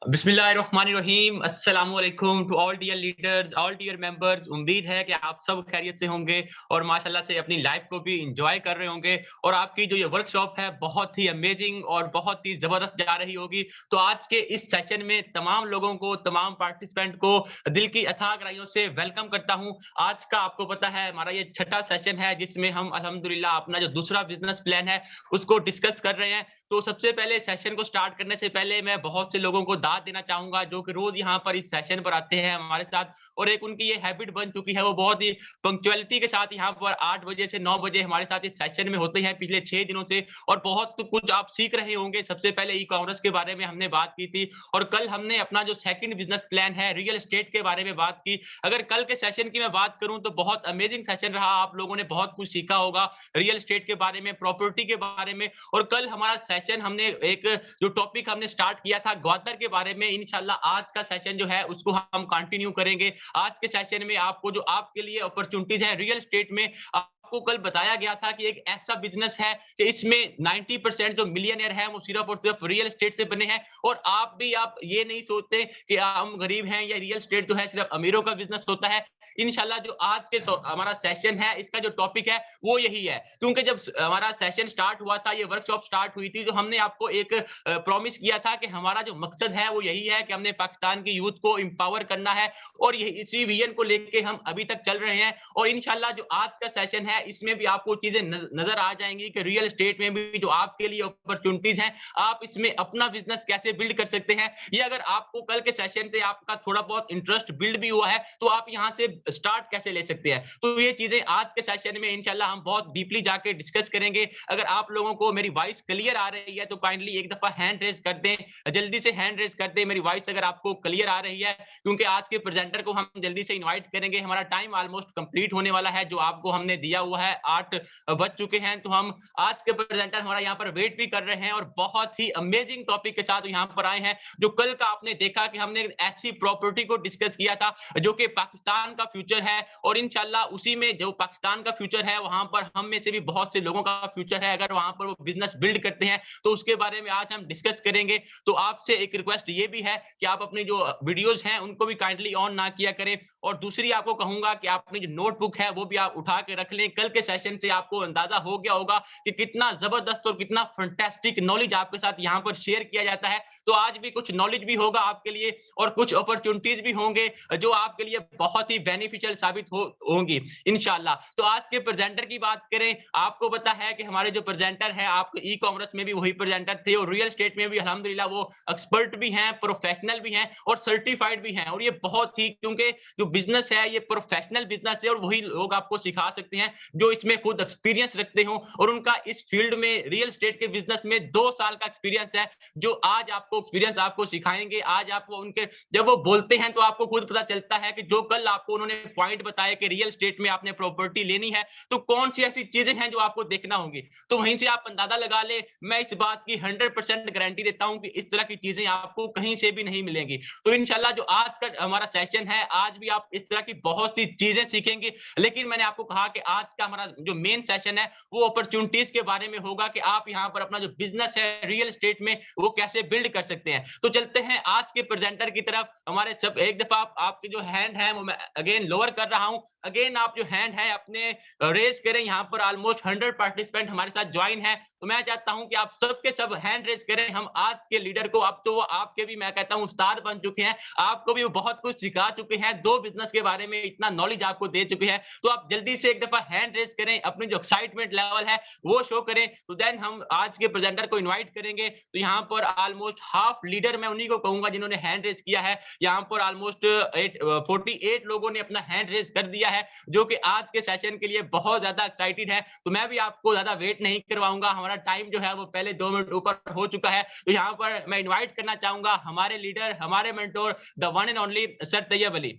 बिस्मिल्लाहिर्रहमानिर्रहीम अस्सलामुअलैकुम to all dear leaders, all dear members. उम्मीद है कि आप सब खैरियत से होंगे और माशाल्लाह से अपनी लाइफ को भी एंजॉय कर रहे होंगे और आपकी जो ये वर्कशॉप है बहुत ही अमेजिंग और बहुत ही ज़बरदस्त जा रही होगी। तो आज के इस सेशन में तमाम लोगों को, तमाम पार्टिसिपेंट को दिल की अथाह गहराइयों से वेलकम करता हूँ। आज का आपको पता है हमारा ये छठा सेशन है जिसमें हम अल्हम्दुलिल्लाह अपना जो दूसरा बिज़नेस प्लान है उसको डिस्कस कर रहे हैं। तो सबसे पहले सेशन को स्टार्ट करने से पहले मैं बहुत से लोगों को दाद देना चाहूँगा जो कि रोज़ यहाँ पर इस सेशन पर आते हैं हमारे साथ और एक उनकी ये हैबिट बन चुकी है, वो बहुत ही पंक्चुअलिटी के साथ यहाँ पर 8 बजे से 9 बजे हमारे साथ इस सेशन में होते हैं पिछले 6 दिनों से और बहुत कुछ आप सीख रहे होंगे। सबसे पहले ई-कॉमर्स के बारे में हमने बात की थी और कल हमने अपना जो सेकंड बिज़नेस प्लान है रियल एस्टेट के बारे में बात की। अगर कल के सेशन की मैं बात करूँ तो बहुत अमेजिंग सेशन रहा, आप लोगों ने बहुत कुछ सीखा होगा रियल एस्टेट के बारे में, प्रॉपर्टी के बारे में और कल हमारा सेशन हमने एक जो टॉपिक हमने स्टार्ट किया था ग्वादर के बारे में, इंशाल्लाह आज का सेशन जो है उसको हम कंटिन्यू करेंगे। आज के सेशन में आपको जो आपके लिए अपॉर्चुनिटीज है रियल एस्टेट में, आपको कल बताया गया था कि एक ऐसा बिजनेस है कि इसमें 90% जो मिलियनेयर है वो सिर्फ और सिर्फ रियल एस्टेट से बने हैं और आप ये नहीं सोचते कि हम गरीब हैं या रियल एस्टेट जो है सिर्फ अमीरों का बिजनेस होता है। इंशाल्लाह जो आज के हमारा सेशन है इसका जो टॉपिक है वो यही है, क्योंकि जब हमारा सेशन स्टार्ट हुआ था, ये वर्कशॉप स्टार्ट हुई थी, तो हमने आपको एक प्रॉमिस किया था कि हमारा जो मकसद है वो यही है कि हमने पाकिस्तान की यूथ को एम्पावर करना है और ये इसी विजन को लेके हम अभी तक चल रहे हैं। और इंशाल्लाह जो आज का सेशन है इसमें भी आपको चीजें नजर आ जाएंगी कि रियल एस्टेट में भी जो आपके लिए अपॉर्चुनिटीज हैं, आप इसमें अपना बिजनेस कैसे बिल्ड कर सकते हैं। ये अगर आपको कल के सेशन से आपका थोड़ा बहुत इंटरेस्ट बिल्ड भी हुआ है तो आप यहाँ से स्टार्ट कैसे ले सकते हैं। तो ये चीजें आज के सेशन में इंशाल्लाह हम बहुत डीपली जाके डिस्कस करेंगे। अगर आप लोगों को मेरी वॉइस क्लियर आ रही है तो काइंडली एक दफा हैंड रेज कर दें, जल्दी से हैंड रेज कर दें मेरी वॉइस अगर आपको क्लियर आ रही है, क्योंकि आज के प्रेजेंटर को हम जल्दी से इनवाइट करेंगे। हमारा टाइम ऑलमोस्ट कंप्लीट होने वाला है जो आपको हमने दिया हुआ है, 8 बज चुके हैं। तो हम आज के प्रेजेंटर हमारा यहाँ पर वेट भी कर रहे हैं और बहुत ही अमेजिंग टॉपिक के साथ यहाँ पर आए हैं। जो कल का आपने देखा कि हमने ऐसी प्रॉपर्टी को डिस्कस किया था जो कि पाकिस्तान का फ्यूचर है और इंशाल्लाह उसी में जो पाकिस्तान का फ्यूचर है वहां पर हम में से भी बहुत से लोगों का फ्यूचर है। अगर वहां पर वो बिजनेस बिल्ड करते हैं तो उसके बारे में आज हम डिस्कस करेंगे। तो आपसे एक रिक्वेस्ट ये भी है कि आप अपनी जो वीडियोस हैं उनको भी काइंडली ऑन ना किया करें और दूसरी आपको कहूंगा कि आप अपनी जो नोटबुक है वो भी आप उठा के रख लें। कल के सेशन से आपको अंदाजा हो गया होगा कि कितना जबरदस्त और कितना फंटेस्टिक नॉलेज आपके साथ यहाँ पर शेयर किया जाता है। तो आज भी कुछ नॉलेज भी होगा आपके लिए और कुछ अपॉर्चुनिटीज भी होंगे जो आपके लिए बहुत ही बेनिफिशियल साबित होंगी इंशाल्लाह। तो आज के प्रेजेंटर की बात करें, आपको पता है कि हमारे जो प्रेजेंटर हैं, आप ई कॉमर्स में भी वही प्रेजेंटर थे और रियल एस्टेट में भी अल्हम्दुलिल्लाह वो एक्सपर्ट भी हैं, प्रोफेशनल भी हैं और सर्टिफाइड भी हैं। और ये बहुत ही, क्योंकि जो बिजनेस है ये प्रोफेशनल बिजनेस है और वही लोग आपको सिखा सकते हैं जो इसमें खुद एक्सपीरियंस रखते हो और उनका इस फील्ड में रियल एस्टेट के बिजनेस में 2 साल का एक्सपीरियंस है, जो आज आपको एक्सपीरियंस आपको सिखाएंगे। आज आपको उनके जब वो बोलते हैं तो आपको खुद पता चलता है कि जो कल आपको उन्होंने पॉइंट बताया कि रियल एस्टेट में आपने प्रॉपर्टी लेनी है तो कौन सी ऐसी चीजें हैं जो आपको देखना होंगी। तो वहीं से आप अंदाजा लगा ले, मैं इस बात की 100% गारंटी देता हूं कि इस तरह की चीजें आपको कहीं से भी नहीं मिलेंगी। तो इंशाल्लाह जो आज का हमारा सेशन है, आज भी आप इस तरह की बहुत सी चीजें सीखेंगे। लेकिन मैंने आपको कहा कि आज का हमारा जो मेन सेशन है वो अपॉर्चुनिटीज के बारे में होगा कि आप यहाँ पर अपना जो बिजनेस है रियल एस्टेट में वो कैसे बिल्ड कर सकते हैं। तो चलते हैं आज के प्रेजेंटर की तरफ। हमारे सब एक दफा आपके जो हैंड है वो मैं अगेन लोअर कर रहा हूं, अगेन आप जो हैंड है अपने रेज करें। यहाँ पर ऑलमोस्ट 100 पार्टिसिपेंट हमारे साथ ज्वाइन है, तो मैं चाहता हूं कि आप सबके सब हैंड रेज करें। हम आज के लीडर को, अब तो वो आपके भी मैं कहता हूं उस्ताद बन चुके हैं, आपको भी वो बहुत कुछ सिखा चुके हैं, 2 बिजनेस के बारे में इतना नॉलेज आपको दे चुके हैं। तो आप जल्दी से एक दफा हैंड रेज करें, अपनी जो एक्साइटमेंट लेवल है वो शो करें। तो देन हम आज के प्रेजेंटर को इन्वाइट करेंगे। तो यहाँ पर ऑलमोस्ट हाफ लीडर मैं उन्हीं को कहूंगा जिन्होंने हैंड रेज किया है। यहाँ पर ऑलमोस्ट 48 लोगों ने अपना हैंड रेज कर दिया है जो कि आज के सेशन के लिए बहुत ज्यादा एक्साइटेड है। तो मैं भी आपको ज्यादा वेट नहीं करवाऊंगा, हमारा टाइम जो है वो पहले 2 मिनट ऊपर हो चुका है। तो यहाँ पर मैं इन्वाइट करना चाहूंगा हमारे लीडर, हमारे mentor, the one and only sir Tayyab Ali.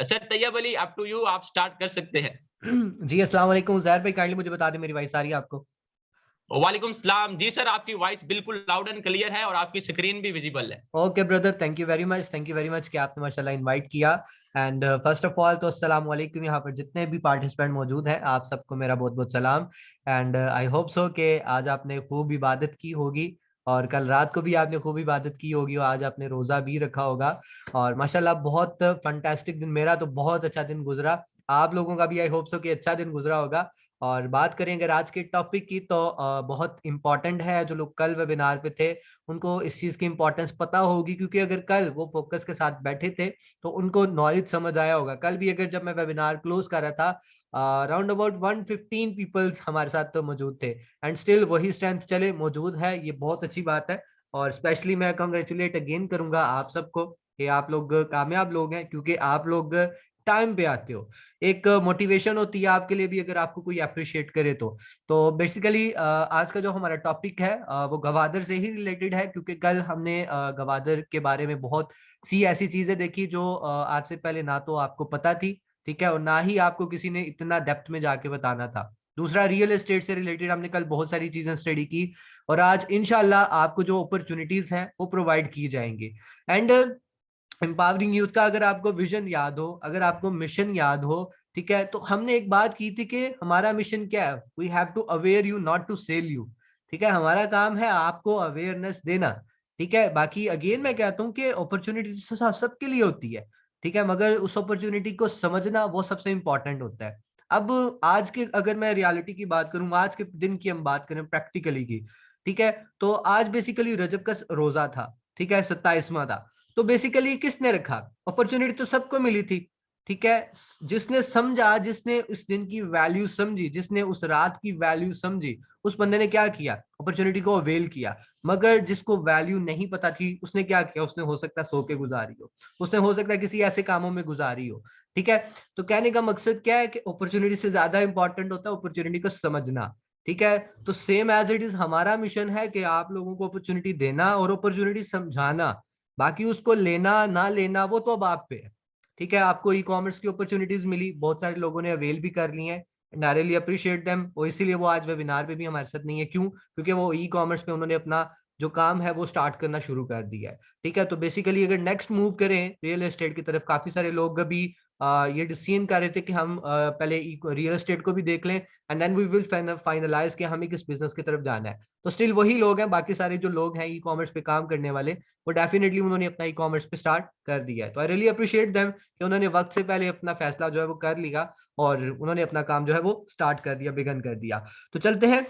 Sir Tayyab Ali, up to you, आप स्टार्ट कर सकते हैं। जी अस्सलाम वालेकुम ज़हर भाई, काइंडली मुझे बता दें मेरी वॉइस आ रही है आपको? वालेकुम सलाम जी सर, आपकी वॉइस बिल्कुल लाउड एंड क्लियर है और आपकी स्क्रीन भी विजिबल है। Okay brother, thank you very much कि आपने माशाल्लाह इनवाइट किया। एंड फर्स्ट ऑफ ऑल तो अस्सलाम वालेकुम, यहाँ पर जितने भी पार्टिसिपेंट मौजूद हैं आप सबको मेरा बहुत बहुत सलाम। एंड आई होप सो कि आज आपने खूब इबादत की होगी और कल रात को भी आपने खूब इबादत की होगी और आज आपने रोजा भी रखा होगा। और माशाल्लाह बहुत फंटास्टिक दिन, मेरा तो बहुत अच्छा दिन गुजरा। आप लोगों का भी आई होप सो कि अच्छा दिन गुजरा होगा। और बात करें अगर आज के टॉपिक की तो बहुत इंपॉर्टेंट है। जो लोग कल वेबिनार पे थे उनको इस चीज की इंपॉर्टेंस पता होगी, क्योंकि अगर कल वो फोकस के साथ बैठे थे तो उनको नॉलेज समझ आया होगा। कल भी अगर जब मैं वेबिनार क्लोज कर रहा था, अराउंड अबाउट 115 पीपल्स हमारे साथ तो मौजूद थे, एंड स्टिल वही स्ट्रेंथ चले मौजूद है, ये बहुत अच्छी बात है। और स्पेशली मैं कंग्रेचुलेट अगेन करूंगा आप सबको कि आप लोग कामयाब लोग हैं, क्योंकि आप लोग टाइम पे आते हो। एक मोटिवेशन होती है आपके लिए भी अगर आपको कोई अप्रिशिएट करे तो बेसिकली आज का जो हमारा टॉपिक है वो गवादर से ही रिलेटेड है, क्योंकि कल हमने गवादर के बारे में बहुत सी ऐसी चीजें देखी जो आज से पहले ना तो आपको पता थी, ठीक है, और ना ही आपको किसी ने इतना डेप्थ में जाके बताना था। दूसरा, रियल एस्टेट से रिलेटेड हमने कल बहुत सारी चीजें स्टडी की, और आज इंशाल्लाह आपको जो अपॉर्चुनिटीज हैं वो प्रोवाइड की जाएंगी। एंड एम्पावरिंग यूथ का अगर आपको विजन याद हो, अगर आपको मिशन याद हो, ठीक है, तो हमने एक बात की थी कि हमारा मिशन क्या है, we have to aware you not to sell you. ठीक है, हमारा काम है आपको अवेयरनेस देना। ठीक है, बाकी अगेन मैं कहता हूँ कि अपॉर्चुनिटी सबके लिए होती है, ठीक है, मगर उस अपॉर्चुनिटी को समझना वो सबसे इंपॉर्टेंट होता है। अब आज के अगर मैं रियलिटी की बात करूं, आज के दिन की हम बात करें प्रैक्टिकली की, ठीक है, तो आज बेसिकली रजब का रोजा था, ठीक है, 27वां था। तो बेसिकली किसने रखा, अपॉर्चुनिटी तो सबको मिली थी, ठीक है। जिसने समझा, जिसने उस दिन की वैल्यू समझी, जिसने उस रात की वैल्यू समझी, उस बंदे ने क्या किया, अपॉर्चुनिटी को अवेल किया। मगर जिसको वैल्यू नहीं पता थी उसने क्या किया, उसने हो सकता है सो के गुजारी हो, उसने हो सकता है किसी ऐसे कामों में गुजारी हो, ठीक है। तो कहने का मकसद क्या है कि अपॉर्चुनिटी से ज्यादा इंपॉर्टेंट होता है अपॉर्चुनिटी को समझना, ठीक है। तो सेम एज इट इज हमारा मिशन है कि आप लोगों को अपॉर्चुनिटी देना और अपॉर्चुनिटी समझाना। बाकी उसको लेना ना लेना वो तो अब आप पे है, ठीक है। आपको ई कॉमर्स की अपॉर्चुनिटीज मिली, बहुत सारे लोगों ने अवेल भी कर ली हैं, and I really appreciate them. और इसीलिए वो आज वेबिनार पे भी हमारे साथ नहीं है, क्यों, क्योंकि वो ई कॉमर्स पे उन्होंने अपना जो काम है वो स्टार्ट करना शुरू कर दिया है, ठीक है। तो बेसिकली अगर नेक्स्ट मूव करें रियल एस्टेट की तरफ, काफी सारे लोग अभी ये डिसीजन कर रहे थे कि हम पहले रियल एस्टेट को भी देख लें, and then we will finalize कि हमें किस बिजनेस की तरफ जाना है। तो स्टिल वही लोग हैं, बाकी सारे जो लोग हैं ई कॉमर्स पे काम करने वाले, वो डेफिनेटली उन्होंने अपना ई कॉमर्स पे स्टार्ट कर दिया है। तो आई रियली अप्रिशिएट देम कि उन्होंने वक्त से पहले अपना फैसला जो है वो कर लिया और उन्होंने अपना काम जो है वो स्टार्ट कर दिया, बिगन कर दिया। तो चलते हैं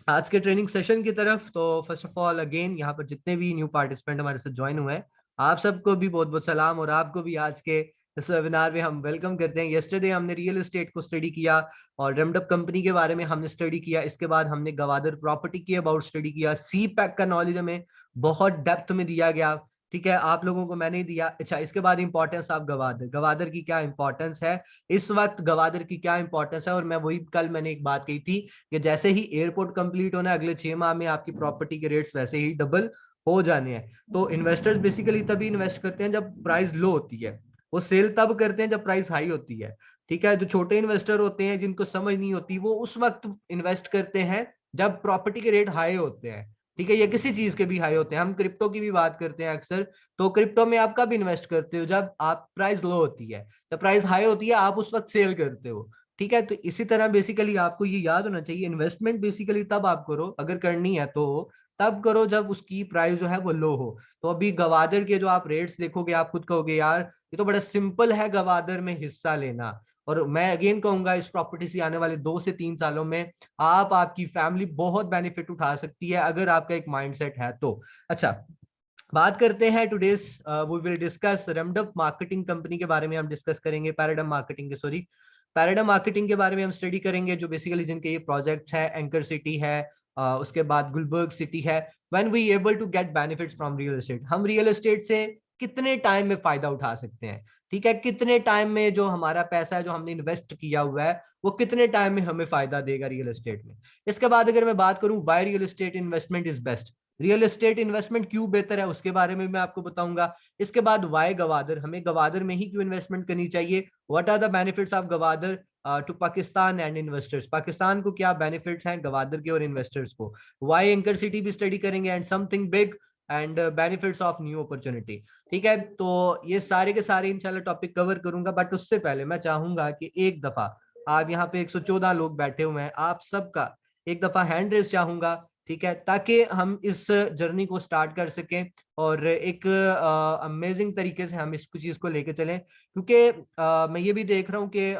आज के ट्रेनिंग सेशन की तरफ। तो फर्स्ट ऑफ ऑल अगेन यहाँ पर जितने भी न्यू पार्टिसिपेंट हमारे साथ ज्वाइन हुए हैं, आप सबको भी बहुत बहुत सलाम, और आपको भी आज के इस वेबिनार में हम वेलकम करते हैं। यस्टरडे हमने रियल एस्टेट को स्टडी किया और रेमडअप कंपनी के बारे में हमने स्टडी किया, इसके बाद हमने गवादर प्रॉपर्टी के अबाउट स्टडी किया, सी पैक का नॉलेज हमें बहुत डेप्थ में दिया गया, ठीक है, आप लोगों को मैंने दिया। अच्छा, इसके बाद इंपॉर्टेंस ऑफ गवादर, गवादर की क्या इंपॉर्टेंस है इस वक्त, गवादर की क्या इंपॉर्टेंस है। और मैं वही कल मैंने एक बात कही थी कि जैसे ही एयरपोर्ट कंप्लीट होना है अगले 6 माह में आपकी प्रॉपर्टी के रेट्स वैसे ही डबल हो जाने हैं। तो इन्वेस्टर्स बेसिकली तभी इन्वेस्ट करते हैं जब प्राइस लो होती है, वो सेल तब करते हैं जब प्राइस हाई होती है, ठीक है। जो छोटे इन्वेस्टर होते हैं जिनको समझ नहीं होती, वो उस वक्त इन्वेस्ट करते हैं जब प्रॉपर्टी के रेट हाई होते हैं, ठीक है, या किसी चीज के भी हाई होते हैं। हम क्रिप्टो की भी बात करते हैं अक्सर, तो क्रिप्टो में आप कब इन्वेस्ट करते हो, जब आप प्राइस लो होती है, जब प्राइस हाई होती है आप उस वक्त सेल करते हो, ठीक है। तो इसी तरह बेसिकली आपको ये याद होना चाहिए, इन्वेस्टमेंट बेसिकली तब आप करो अगर करनी है तो तब करो जब उसकी प्राइस जो है वो लो हो। तो अभी गवादर के जो आप रेट्स देखोगे आप खुद कहोगे यार ये तो बड़ा सिंपल है गवादर में हिस्सा लेना। और मैं अगेन कहूंगा इस प्रॉपर्टी से आने वाले 2 से 3 सालों में आप आपकी फैमिली बहुत बेनिफिट उठा सकती है अगर आपका एक माइंडसेट है तो। अच्छा, बात करते हैं टुडेस वी विल डिस्कस रेमडअप मार्केटिंग कंपनी के बारे में हम डिस्कस करेंगे, पैराडाइम मार्केटिंग के सॉरी पैराडाइम मार्केटिंग के बारे में हम स्टडी करेंगे, जो बेसिकली जिनके ये प्रोजेक्ट है, एंकर सिटी है, उसके बाद गुलबर्ग सिटी है। When we able to get benefits from real estate, हम रियल एस्टेट से कितने टाइम में फायदा उठा सकते हैं, ठीक है, कितने टाइम में जो हमारा पैसा है जो हमने इन्वेस्ट किया हुआ है वो कितने टाइम में हमें फायदा देगा रियल एस्टेट में। इसके बाद अगर मैं बात करूं why real estate investment is best, real estate investment क्यों बेहतर है उसके बारे में मैं आपको बताऊंगा। इसके बाद वाई गवादर, हमें गवादर में ही क्यों इन्वेस्टमेंट करनी चाहिए, what are the benefits of Gwadar to Pakistan and investors, Pakistan को क्या बेनिफिट्स हैं गवादर के और इन्वेस्टर्स को। वाई एंकर सिटी भी स्टडी करेंगे and something big and benefits of new opportunity, ठीक है। तो ये सारे के सारे इंशाल्लाह टॉपिक कवर करूंगा, बट उससे पहले मैं चाहूंगा कि एक दफा आप यहाँ पे 114 लोग बैठे हुए हैं, आप सबका एक दफा हैंड रेस चाहूंगा, ठीक है, ताकि हम इस जर्नी को स्टार्ट कर सकें और एक अमेजिंग तरीके से हम इस चीज को लेके चलें। क्योंकि मैं ये भी देख रहा हूँ कि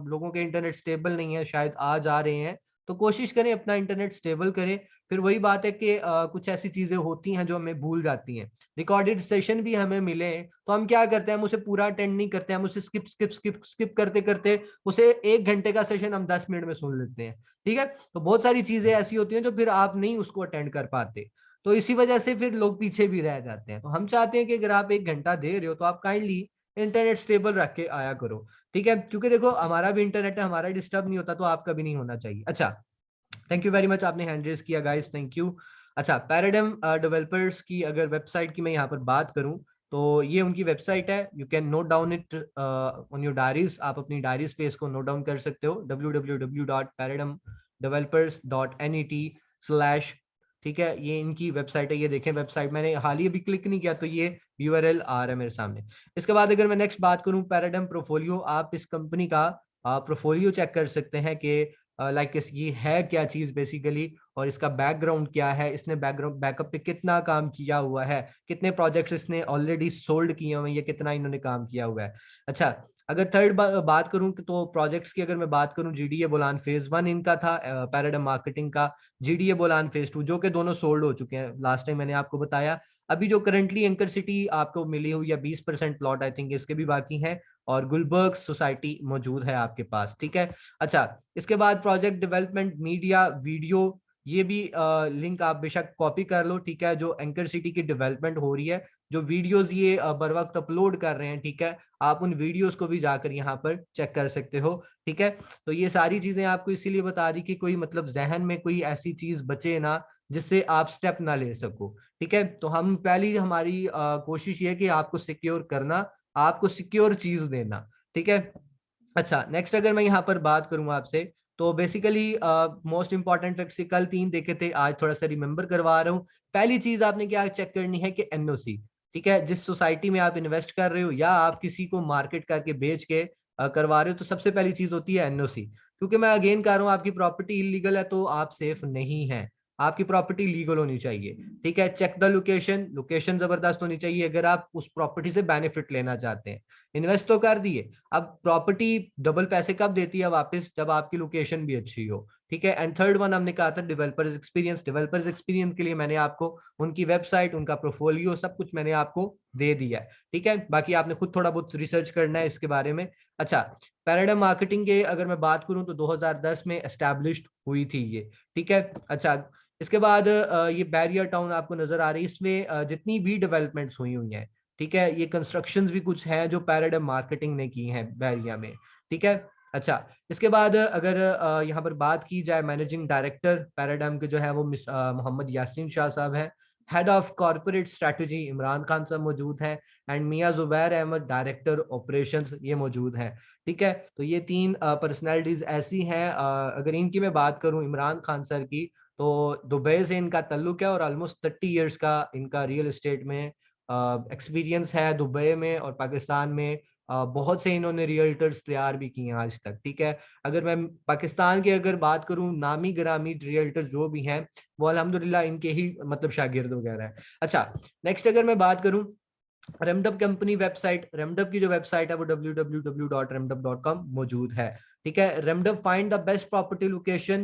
लोगों के इंटरनेट स्टेबल नहीं है, शायद आज आ रहे हैं, तो कोशिश करें अपना इंटरनेट स्टेबल करें। फिर वही बात है कि कुछ ऐसी चीजें होती हैं जो हमें भूल जाती हैं। रिकॉर्डेड सेशन भी हमें मिले हैं, तो हम क्या करते हैं, हम उसे पूरा अटेंड नहीं करते, हम उसे स्किप स्किप स्किप स्किप करते करते उसे 1 घंटे का सेशन हम 10 मिनट में सुन लेते हैं। ठीक है, तो बहुत सारी चीजें ऐसी होती हैं जो फिर आप नहीं उसको अटेंड कर पाते, तो इसी वजह से फिर लोग पीछे भी रह जाते हैं। तो हम चाहते हैं कि अगर आप 1 घंटा दे रहे हो तो आप काइंडली इंटरनेट स्टेबल रख के आया करो। ठीक है, क्योंकि देखो हमारा भी इंटरनेट है, हमारा डिस्टर्ब नहीं होता, तो आपका भी नहीं होना चाहिए। अच्छा, थैंक यू वेरी मच, आपने हैंड रेज किया गाइस, थैंक यू। अच्छा, पैराडाइम डेवलपर्स की अगर वेबसाइट की मैं यहाँ पर बात करूँ, तो ये उनकी वेबसाइट है। You can note down it on your diaries, आप अपनी डायरीज पे इसको नोट डाउन कर सकते हो, www.paradigmdevelopers.net/। ठीक है, ये इनकी वेबसाइट है, ये देखें वेबसाइट, मैंने हाल ही अभी क्लिक नहीं किया तो ये यूआरएल आ रहा है मेरे सामने। इसके बाद अगर मैं नेक्स्ट बात करूं, पैराडाइम प्रोफोलियो, आप इस कंपनी का प्रोफोलियो चेक कर सकते हैं कि लाइक ये है क्या चीज बेसिकली, और इसका बैकग्राउंड क्या है, इसने बैकग्राउंड बैकअप पे कितना काम किया हुआ है, कितने प्रोजेक्ट्स इसने ऑलरेडी सोल्ड किए हुए हैं, ये कितना इन्होंने काम किया हुआ है। अच्छा, अगर थर्ड बात करूं तो प्रोजेक्ट्स की अगर मैं बात करूं, जीडीए बोलान फेज 1 इनका था, पैराडाइम मार्केटिंग का, जीडीए बोलान फेज 2, जो कि दोनों सोल्ड हो चुके हैं, लास्ट टाइम मैंने आपको बताया। अभी जो करंटली एंकर सिटी आपको मिली हुई है 20% प्लॉट आई थिंक इसके भी बाकी हैं, और गुलबर्ग सोसाइटी मौजूद है आपके पास। ठीक है, अच्छा, इसके बाद प्रोजेक्ट डेवलपमेंट मीडिया वीडियो, ये भी लिंक आप बेशक कॉपी कर लो। ठीक है, जो एंकर सिटी की डेवलपमेंट हो रही है, जो वीडियोस ये बर वक्त अपलोड कर रहे हैं, ठीक है, आप उन वीडियोस को भी जाकर यहाँ पर चेक कर सकते हो। ठीक है, तो ये सारी चीजें आपको इसीलिए बता दी कि कोई मतलब जहन में कोई ऐसी चीज बचे ना जिससे आप स्टेप ना ले सको। ठीक है, तो हम पहली हमारी कोशिश ये कि आपको सिक्योर करना, आपको सिक्योर चीज देना। ठीक है, अच्छा, नेक्स्ट अगर मैं यहाँ पर बात करूँ आपसे, तो बेसिकली मोस्ट इंपॉर्टेंट फैक्ट्स कल 3 देखे थे, आज थोड़ा सा रिमेंबर करवा रहा हूँ। पहली चीज आपने क्या चेक करनी है कि एनओसी। ठीक है, जिस सोसाइटी में आप इन्वेस्ट कर रहे हो या आप किसी को मार्केट करके बेच के करवा रहे हो, तो सबसे पहली चीज होती है एनओसी। क्योंकि मैं अगेन कह रहा हूँ, आपकी प्रॉपर्टी इलीगल है तो आप सेफ नहीं है, आपकी प्रॉपर्टी लीगल होनी चाहिए। ठीक है, चेक द लोकेशन, लोकेशन जबरदस्त होनी चाहिए अगर आप उस प्रॉपर्टी से बेनिफिट लेना चाहते हैं। इन्वेस्ट तो कर दिए, अब प्रॉपर्टी डबल पैसे कब देती है वापस, जब आपकी लोकेशन भी अच्छी हो। ठीक है, एंड थर्ड वन हमने कहा था डेवलपर्स एक्सपीरियंस। डेवलपर्स एक्सपीरियंस के लिए मैंने आपको उनकी वेबसाइट, उनका प्रोफोलियो, सब कुछ मैंने आपको दे दिया है। ठीक है, बाकी आपने खुद थोड़ा बहुत रिसर्च करना है इसके बारे में। अच्छा, पैराडाइम मार्केटिंग के अगर मैं बात करूं तो 2010 में एस्टैब्लिश्ड हुई थी ये। ठीक है, अच्छा, इसके बाद ये बैरियर टाउन आपको नजर आ रही है, इसमें जितनी भी डेवलपमेंट्स हुई हुई हैं, ठीक है, ये कंस्ट्रक्शंस भी कुछ हैं जो पैराडाइम मार्केटिंग ने की हैं बैरिया में। ठीक है, अच्छा, इसके बाद अगर यहाँ पर बात की जाए, मैनेजिंग डायरेक्टर पैराडाइम के जो है वो मोहम्मद यासीन शाह साहब हैं। Head of corporate strategy Imran Khan साहब मौजूद हैं, and Mian Zubair Ahmed director operations ये मौजूद हैं। ठीक है, तो ये 3 पर्सनैलिटीज ऐसी हैं। अगर इनकी मैं बात करूं, इमरान खान सर की, तो दुबई से इनका ताल्लुक है और ऑलमोस्ट 30 ईयर्स का इनका रियल एस्टेट में एक्सपीरियंस है, दुबई में और पाकिस्तान में। बहुत से इन्होंने रियल्टर्स तैयार भी किए हैं आज तक। ठीक है, अगर मैं पाकिस्तान की अगर बात करूं, नामी ग्रामी रियल्टर जो भी हैं वो अल्हम्दुलिल्लाह इनके ही मतलब शागिर्द वगैरह है। अच्छा, नेक्स्ट अगर मैं बात करूं, रेमडब कंपनी वेबसाइट, रेमडब की जो वेबसाइट है वो www.remdub.com मौजूद है। ठीक है, रेमडब find the best property location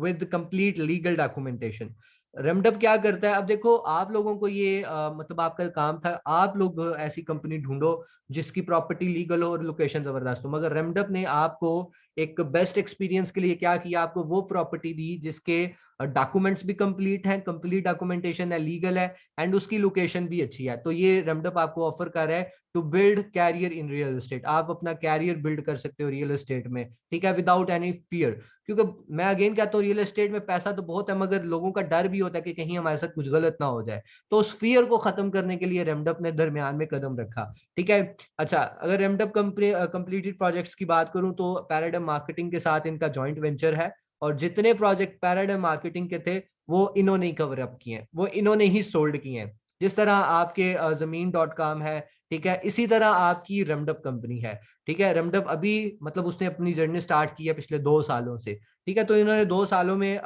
with complete legal documentation. रेमडब क्या करता है, अब देखो आप लोगों को ये मतलब आपका काम था, आप लोग ऐसी कंपनी ढूंढो जिसकी प्रॉपर्टी लीगल हो और लोकेशन जबरदस्त हो, मगर रेमडब ने आपको एक बेस्ट एक्सपीरियंस के लिए क्या किया, आपको वो प्रॉपर्टी दी जिसके डॉक्यूमेंट्स भी कंप्लीट हैं, कंप्लीट डॉक्यूमेंटेशन है, लीगल है, एंड उसकी लोकेशन भी अच्छी है। तो ये रेमडप आपको ऑफर कर रहा है to build career in real estate, आप अपना कैरियर बिल्ड कर सकते हो रियल एस्टेट में। ठीक है, विदाउट एनी फियर। क्योंकि मैं अगेन कहता हूँ, रियल एस्टेट में पैसा तो बहुत है, मगर लोगों का डर भी होता है कि कहीं हमारे साथ कुछ गलत ना हो जाए, तो उस फियर को खत्म करने के लिए रेमडप ने दरमियान में कदम रखा। ठीक है, अच्छा, अगर रेमडप कंपनी कंप्लीटेड प्रोजेक्ट्स की बात करूं तो पैराडाइम मार्केटिंग के साथ इनका जॉइंट वेंचर है, और जितने प्रोजेक्ट पैराडाइम मार्केटिंग के थे वो इन्होंने ही कवर अप किए हैं, वो इन्होंने ही सोल्ड किए हैं। जिस तरह आपके जमीन.com है, ठीक है, इसी तरह आपकी रेमडप कंपनी है। ठीक है, रेमडप अभी मतलब उसने अपनी जर्नी स्टार्ट की है पिछले 2 सालों से। ठीक है। तो इन्होंने 2 सालों में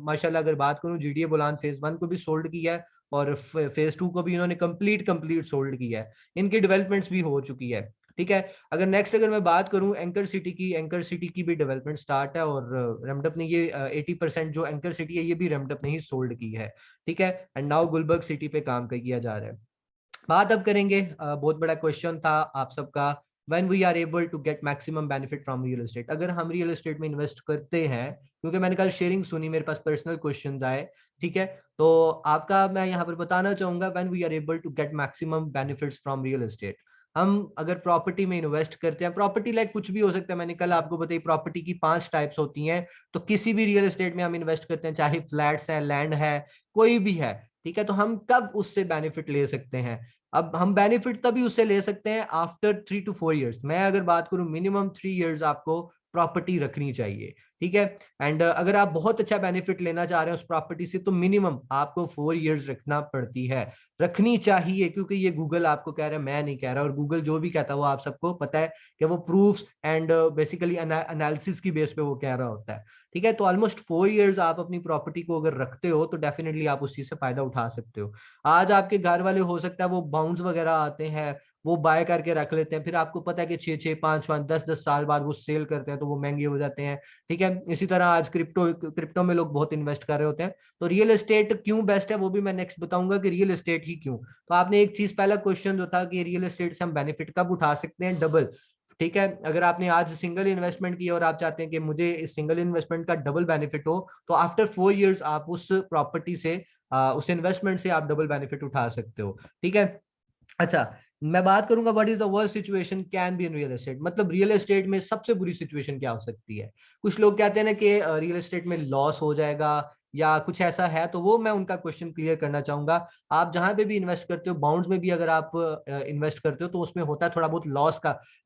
माशाल्लाह अगर बात करूं, जीडीए बोलान फेज 1 को भी सोल्ड किया है और फेज 2 को भी इन्होंने कंप्लीट सोल्ड किया है। इनकी डेवलपमेंट्स भी हो चुकी है। ठीक है। अगर नेक्स्ट अगर मैं बात करूं एंकर सिटी की भी डेवलपमेंट स्टार्ट है और रेमडप ने ये 80% जो एंकर सिटी है ये भी रेमडप ने ही सोल्ड की है। ठीक है। एंड नाउ गुलबर्ग सिटी पे काम किया जा रहा है। बात अब करेंगे, बहुत बड़ा क्वेश्चन था आप सबका, when we are able to get maximum benefit from real estate. अगर हम रियल एस्टेट में इन्वेस्ट करते हैं, क्योंकि मैंने कल शेयरिंग सुनी, मेरे पास पर्सनल क्वेश्चंस आए। ठीक है। तो आपका मैं यहाँ पर बताना चाहूंगा, when we are able to get maximum benefits from real estate. हम अगर प्रॉपर्टी में इन्वेस्ट करते हैं, प्रॉपर्टी लाइक कुछ भी हो सकता है, मैंने कल आपको बताई प्रॉपर्टी की 5 टाइप्स होती हैं। तो किसी भी रियल एस्टेट में हम इन्वेस्ट करते हैं, चाहे फ्लैट्स है, लैंड है, कोई भी है। ठीक है। तो हम कब उससे बेनिफिट ले सकते हैं? अब हम बेनिफिट तभी उससे ले सकते हैं आफ्टर 3 to 4 years। मैं अगर बात करूं, मिनिमम 3 years आपको प्रॉपर्टी रखनी चाहिए। ठीक है। एंड अगर आप बहुत अच्छा बेनिफिट लेना चाह रहे हैं उस प्रॉपर्टी से, तो मिनिमम आपको 4 years रखना पड़ती है, रखनी चाहिए। क्योंकि ये गूगल आपको कह रहा है, मैं नहीं कह रहा, और गूगल जो भी कहता है वो आप सबको पता है कि वो प्रूफ्स एंड बेसिकली एनालिसिस की बेस पे वो कह रहा होता है। ठीक है। तो ऑलमोस्ट 4 years आप अपनी प्रॉपर्टी को अगर रखते हो तो डेफिनेटली आप उस चीज से फायदा उठा सकते हो। आज आपके घर वाले हो सकता है वो बाउंस वगैरह आते हैं, वो बाय करके रख लेते हैं, फिर आपको पता है कि 6 6 5 5 10 10 साल बाद वो सेल करते हैं तो वो महंगे हो जाते हैं। ठीक है। इसी तरह आज क्रिप्टो में लोग बहुत इन्वेस्ट कर रहे होते हैं। तो रियल एस्टेट क्यों बेस्ट है वो भी मैं नेक्स्ट बताऊंगा कि रियल एस्टेट ही क्यों। तो आपने एक चीज, पहला क्वेश्चन जो था कि रियल एस्टेट से हम बेनिफिट कब उठा सकते हैं, डबल। ठीक है। अगर आपने आज सिंगल इन्वेस्टमेंट किया और आप चाहते हैं कि मुझे इस सिंगल इन्वेस्टमेंट का डबल बेनिफिट हो, तो आफ्टर 4 years आप उस प्रॉपर्टी से उस इन्वेस्टमेंट से आप डबल बेनिफिट उठा सकते हो। ठीक है। अच्छा, मैं बात करूंगा what is the worst situation can be in real estate. मतलब रियल एस्टेट में सबसे बुरी सिचुएशन क्या हो सकती है? कुछ लोग कहते हैं ना कि रियल एस्टेट में लॉस हो जाएगा या कुछ ऐसा है, तो वो मैं उनका क्वेश्चन क्लियर करना चाहूंगा। आप जहां पे भी इन्वेस्ट करते हो, बाउंड्स में भी अगर आप इन्वेस्ट करते हो, तो उसमें होता है थोड़ा बहुत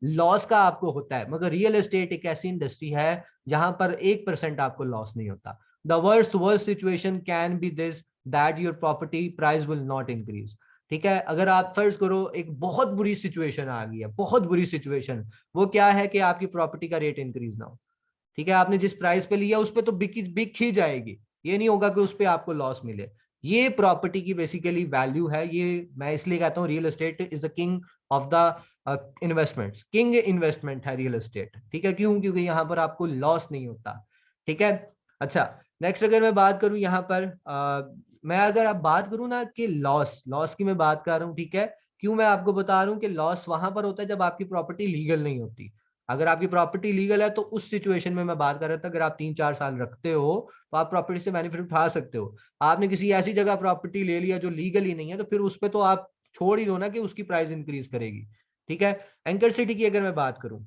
लॉस का आपको होता है। मगर रियल एस्टेट एक ऐसी इंडस्ट्री है जहां पर 1% आपको लॉस नहीं होता। The worst situation can be this, that your property price will not increase. ठीक है। अगर आप फर्ज करो एक बहुत बुरी सिचुएशन आ गई है, बहुत बुरी सिचुएशन, वो क्या है कि आपकी प्रॉपर्टी का रेट इंक्रीज ना हो। ठीक है। आपने जिस प्राइस पे लिया उस पे तो बिक ही जाएगी, ये नहीं होगा कि उस पे आपको लॉस मिले। ये प्रॉपर्टी की बेसिकली वैल्यू है। ये मैं इसलिए कहता हूँ real estate is the king of the investment, king investment है रियल एस्टेट। ठीक है। क्यों? क्योंकि यहाँ पर आपको लॉस नहीं होता। ठीक है। अच्छा, नेक्स्ट अगर मैं बात करूं यहाँ पर, मैं अगर आप बात करूं ना कि लॉस लॉस की मैं बात कर रहा हूँ। ठीक है। क्यों मैं आपको बता रहा हूँ कि लॉस वहां पर होता है जब आपकी प्रॉपर्टी लीगल नहीं होती। अगर आपकी प्रॉपर्टी लीगल है तो उस सिचुएशन में मैं बात कर रहा था, अगर आप 3 4 साल रखते हो तो आप प्रॉपर्टी से बेनिफिट उठा सकते हो। आपने किसी ऐसी जगह प्रॉपर्टी ले लिया जो लीगल ही नहीं है, तो फिर उस पर तो आप छोड़ ही दो ना कि उसकी प्राइस इंक्रीज करेगी। ठीक है। एंकर सिटी की अगर मैं बात करूं,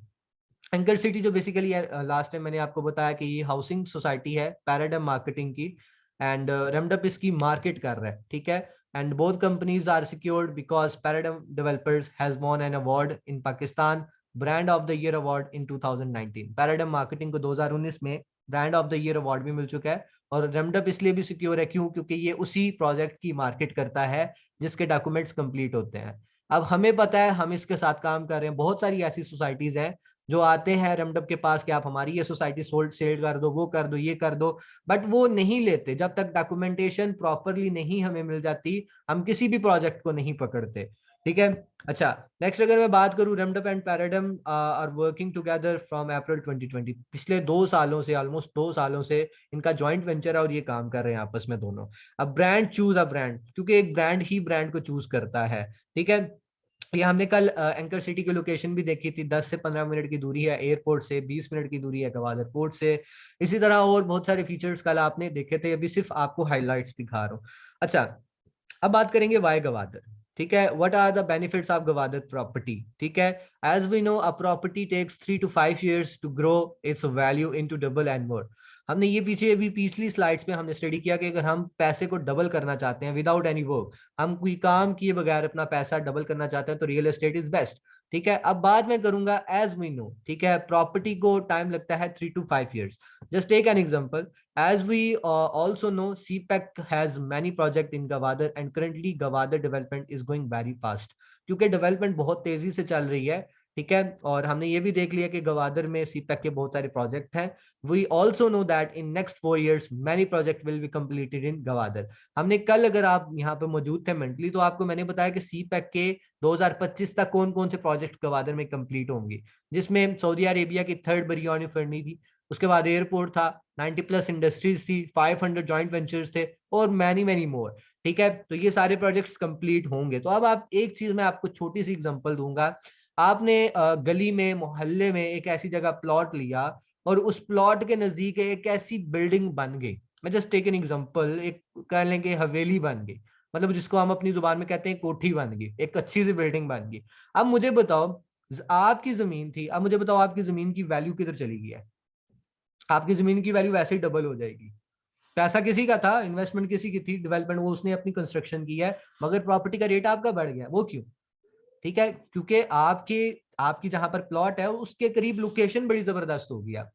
एंकर सिटी जो बेसिकली लास्ट टाइम मैंने आपको बताया कि ये हाउसिंग सोसाइटी है पैराडाइम मार्केटिंग की, एंड रेमडप इसकी मार्केट कर रहा है। ठीक है। And both companies are secured because Paradigm Developers has won an award in Pakistan, brand of the year award in 2019। Paradigm Marketing को 2019 में brand of the year award भी मिल चुका है। और रेमडप इसलिए भी सिक्योर है, क्यों? क्योंकि ये उसी प्रोजेक्ट की मार्केट करता है जिसके डॉक्यूमेंट्स कंप्लीट होते हैं। अब हमें पता है हम इसके साथ काम कर रहे हैं, बहुत सारी ऐसी सोसाइटीज हैं जो आते हैं रेमडप के पास कि आप हमारी ये सोसाइटी सोल्ड सेल कर दो, वो कर दो, ये कर दो, बट वो नहीं लेते जब तक डॉक्यूमेंटेशन प्रॉपरली नहीं हमें मिल जाती। हम किसी भी प्रोजेक्ट को नहीं पकड़ते। ठीक है। अच्छा, नेक्स्ट अगर मैं बात करूं, रेमडप and paradigm are working together from April 2020। पिछले 2 सालों से, ऑलमोस्ट 2 सालों से इनका जॉइंट वेंचर है और ये काम कर रहे हैं आपस में दोनों। अब ब्रांड चूज अ ब्रांड, क्योंकि एक ब्रांड ही ब्रांड को चूज करता है। ठीक है। ये हमने कल एंकर सिटी की लोकेशन भी देखी थी, 10 से 15 मिनट की दूरी है एयरपोर्ट से, 20 मिनट की दूरी है गवादर पोर्ट से। इसी तरह और बहुत सारे फीचर्स कल आपने देखे थे, अभी सिर्फ आपको हाइलाइट्स दिखा रहा हूँ। अच्छा, अब बात करेंगे वाई गवादर। ठीक है। What are the benefits of Gwadar property? ठीक है। As we know, a property takes 3 to 5 years to grow its value into double and more. हमने ये पीछे अभी पिछली स्लाइड्स में हमने स्टडी किया कि अगर हम पैसे को डबल करना चाहते हैं विदाउट एनी वर्क, हम कोई काम किए बगैर अपना पैसा डबल करना चाहते हैं, तो रियल एस्टेट इज बेस्ट। ठीक है। अब बात मैं करूंगा एज वी नो, ठीक है, प्रॉपर्टी को टाइम लगता है 3 to 5 years। Just take an example, as we also know, CPEC has many project in Gavadir and currently Gavadir development is going very fast, क्योंकि डेवलपमेंट बहुत तेजी से चल रही है। ठीक है। और हमने ये भी देख लिया कि गवादर में सीपैक के बहुत सारे प्रोजेक्ट हैं। We also know that in next 4 years many project will be completed in Gwadar. हमने कल, अगर आप यहाँ पे मौजूद थे मेंटली, तो आपको मैंने बताया कि सीपैक के 2025 तक कौन कौन से प्रोजेक्ट गवादर में कंप्लीट होंगे, जिसमें सऊदी अरेबिया की 3rd बरियानी फरनी थी, उसके बाद एयरपोर्ट था, 90+ इंडस्ट्रीज थी, 500 जॉइंट वेंचर्स थे, और मैनी मैनी मोर। ठीक है, तो ये सारे प्रोजेक्ट्स कंप्लीट होंगे। तो अब आप एक चीज मैं आपको छोटी सी एग्जांपल दूंगा। आपने गली में, मोहल्ले में एक ऐसी जगह प्लॉट लिया, और उस प्लॉट के नजदीक एक ऐसी बिल्डिंग बन गई। मैं जस्ट टेक एन एग्जांपल, एक कह लेंगे हवेली बन गई, मतलब जिसको हम अपनी जुबान में कहते हैं कोठी बन गई, एक अच्छी सी बिल्डिंग बन गई। अब मुझे बताओ, आपकी जमीन थी, अब मुझे बताओ आपकी जमीन की वैल्यू किधर चली गई है? आपकी जमीन की वैल्यू वैसे ही डबल हो जाएगी। पैसा किसी का था, इन्वेस्टमेंट किसी की थी, डेवलपमेंट वो उसने अपनी कंस्ट्रक्शन की है, मगर प्रॉपर्टी का रेट आपका बढ़ गया। वो क्यों? ठीक है, क्योंकि आपके आपकी जहां पर प्लॉट है उसके करीब लोकेशन बड़ी जबरदस्त होगी। आप,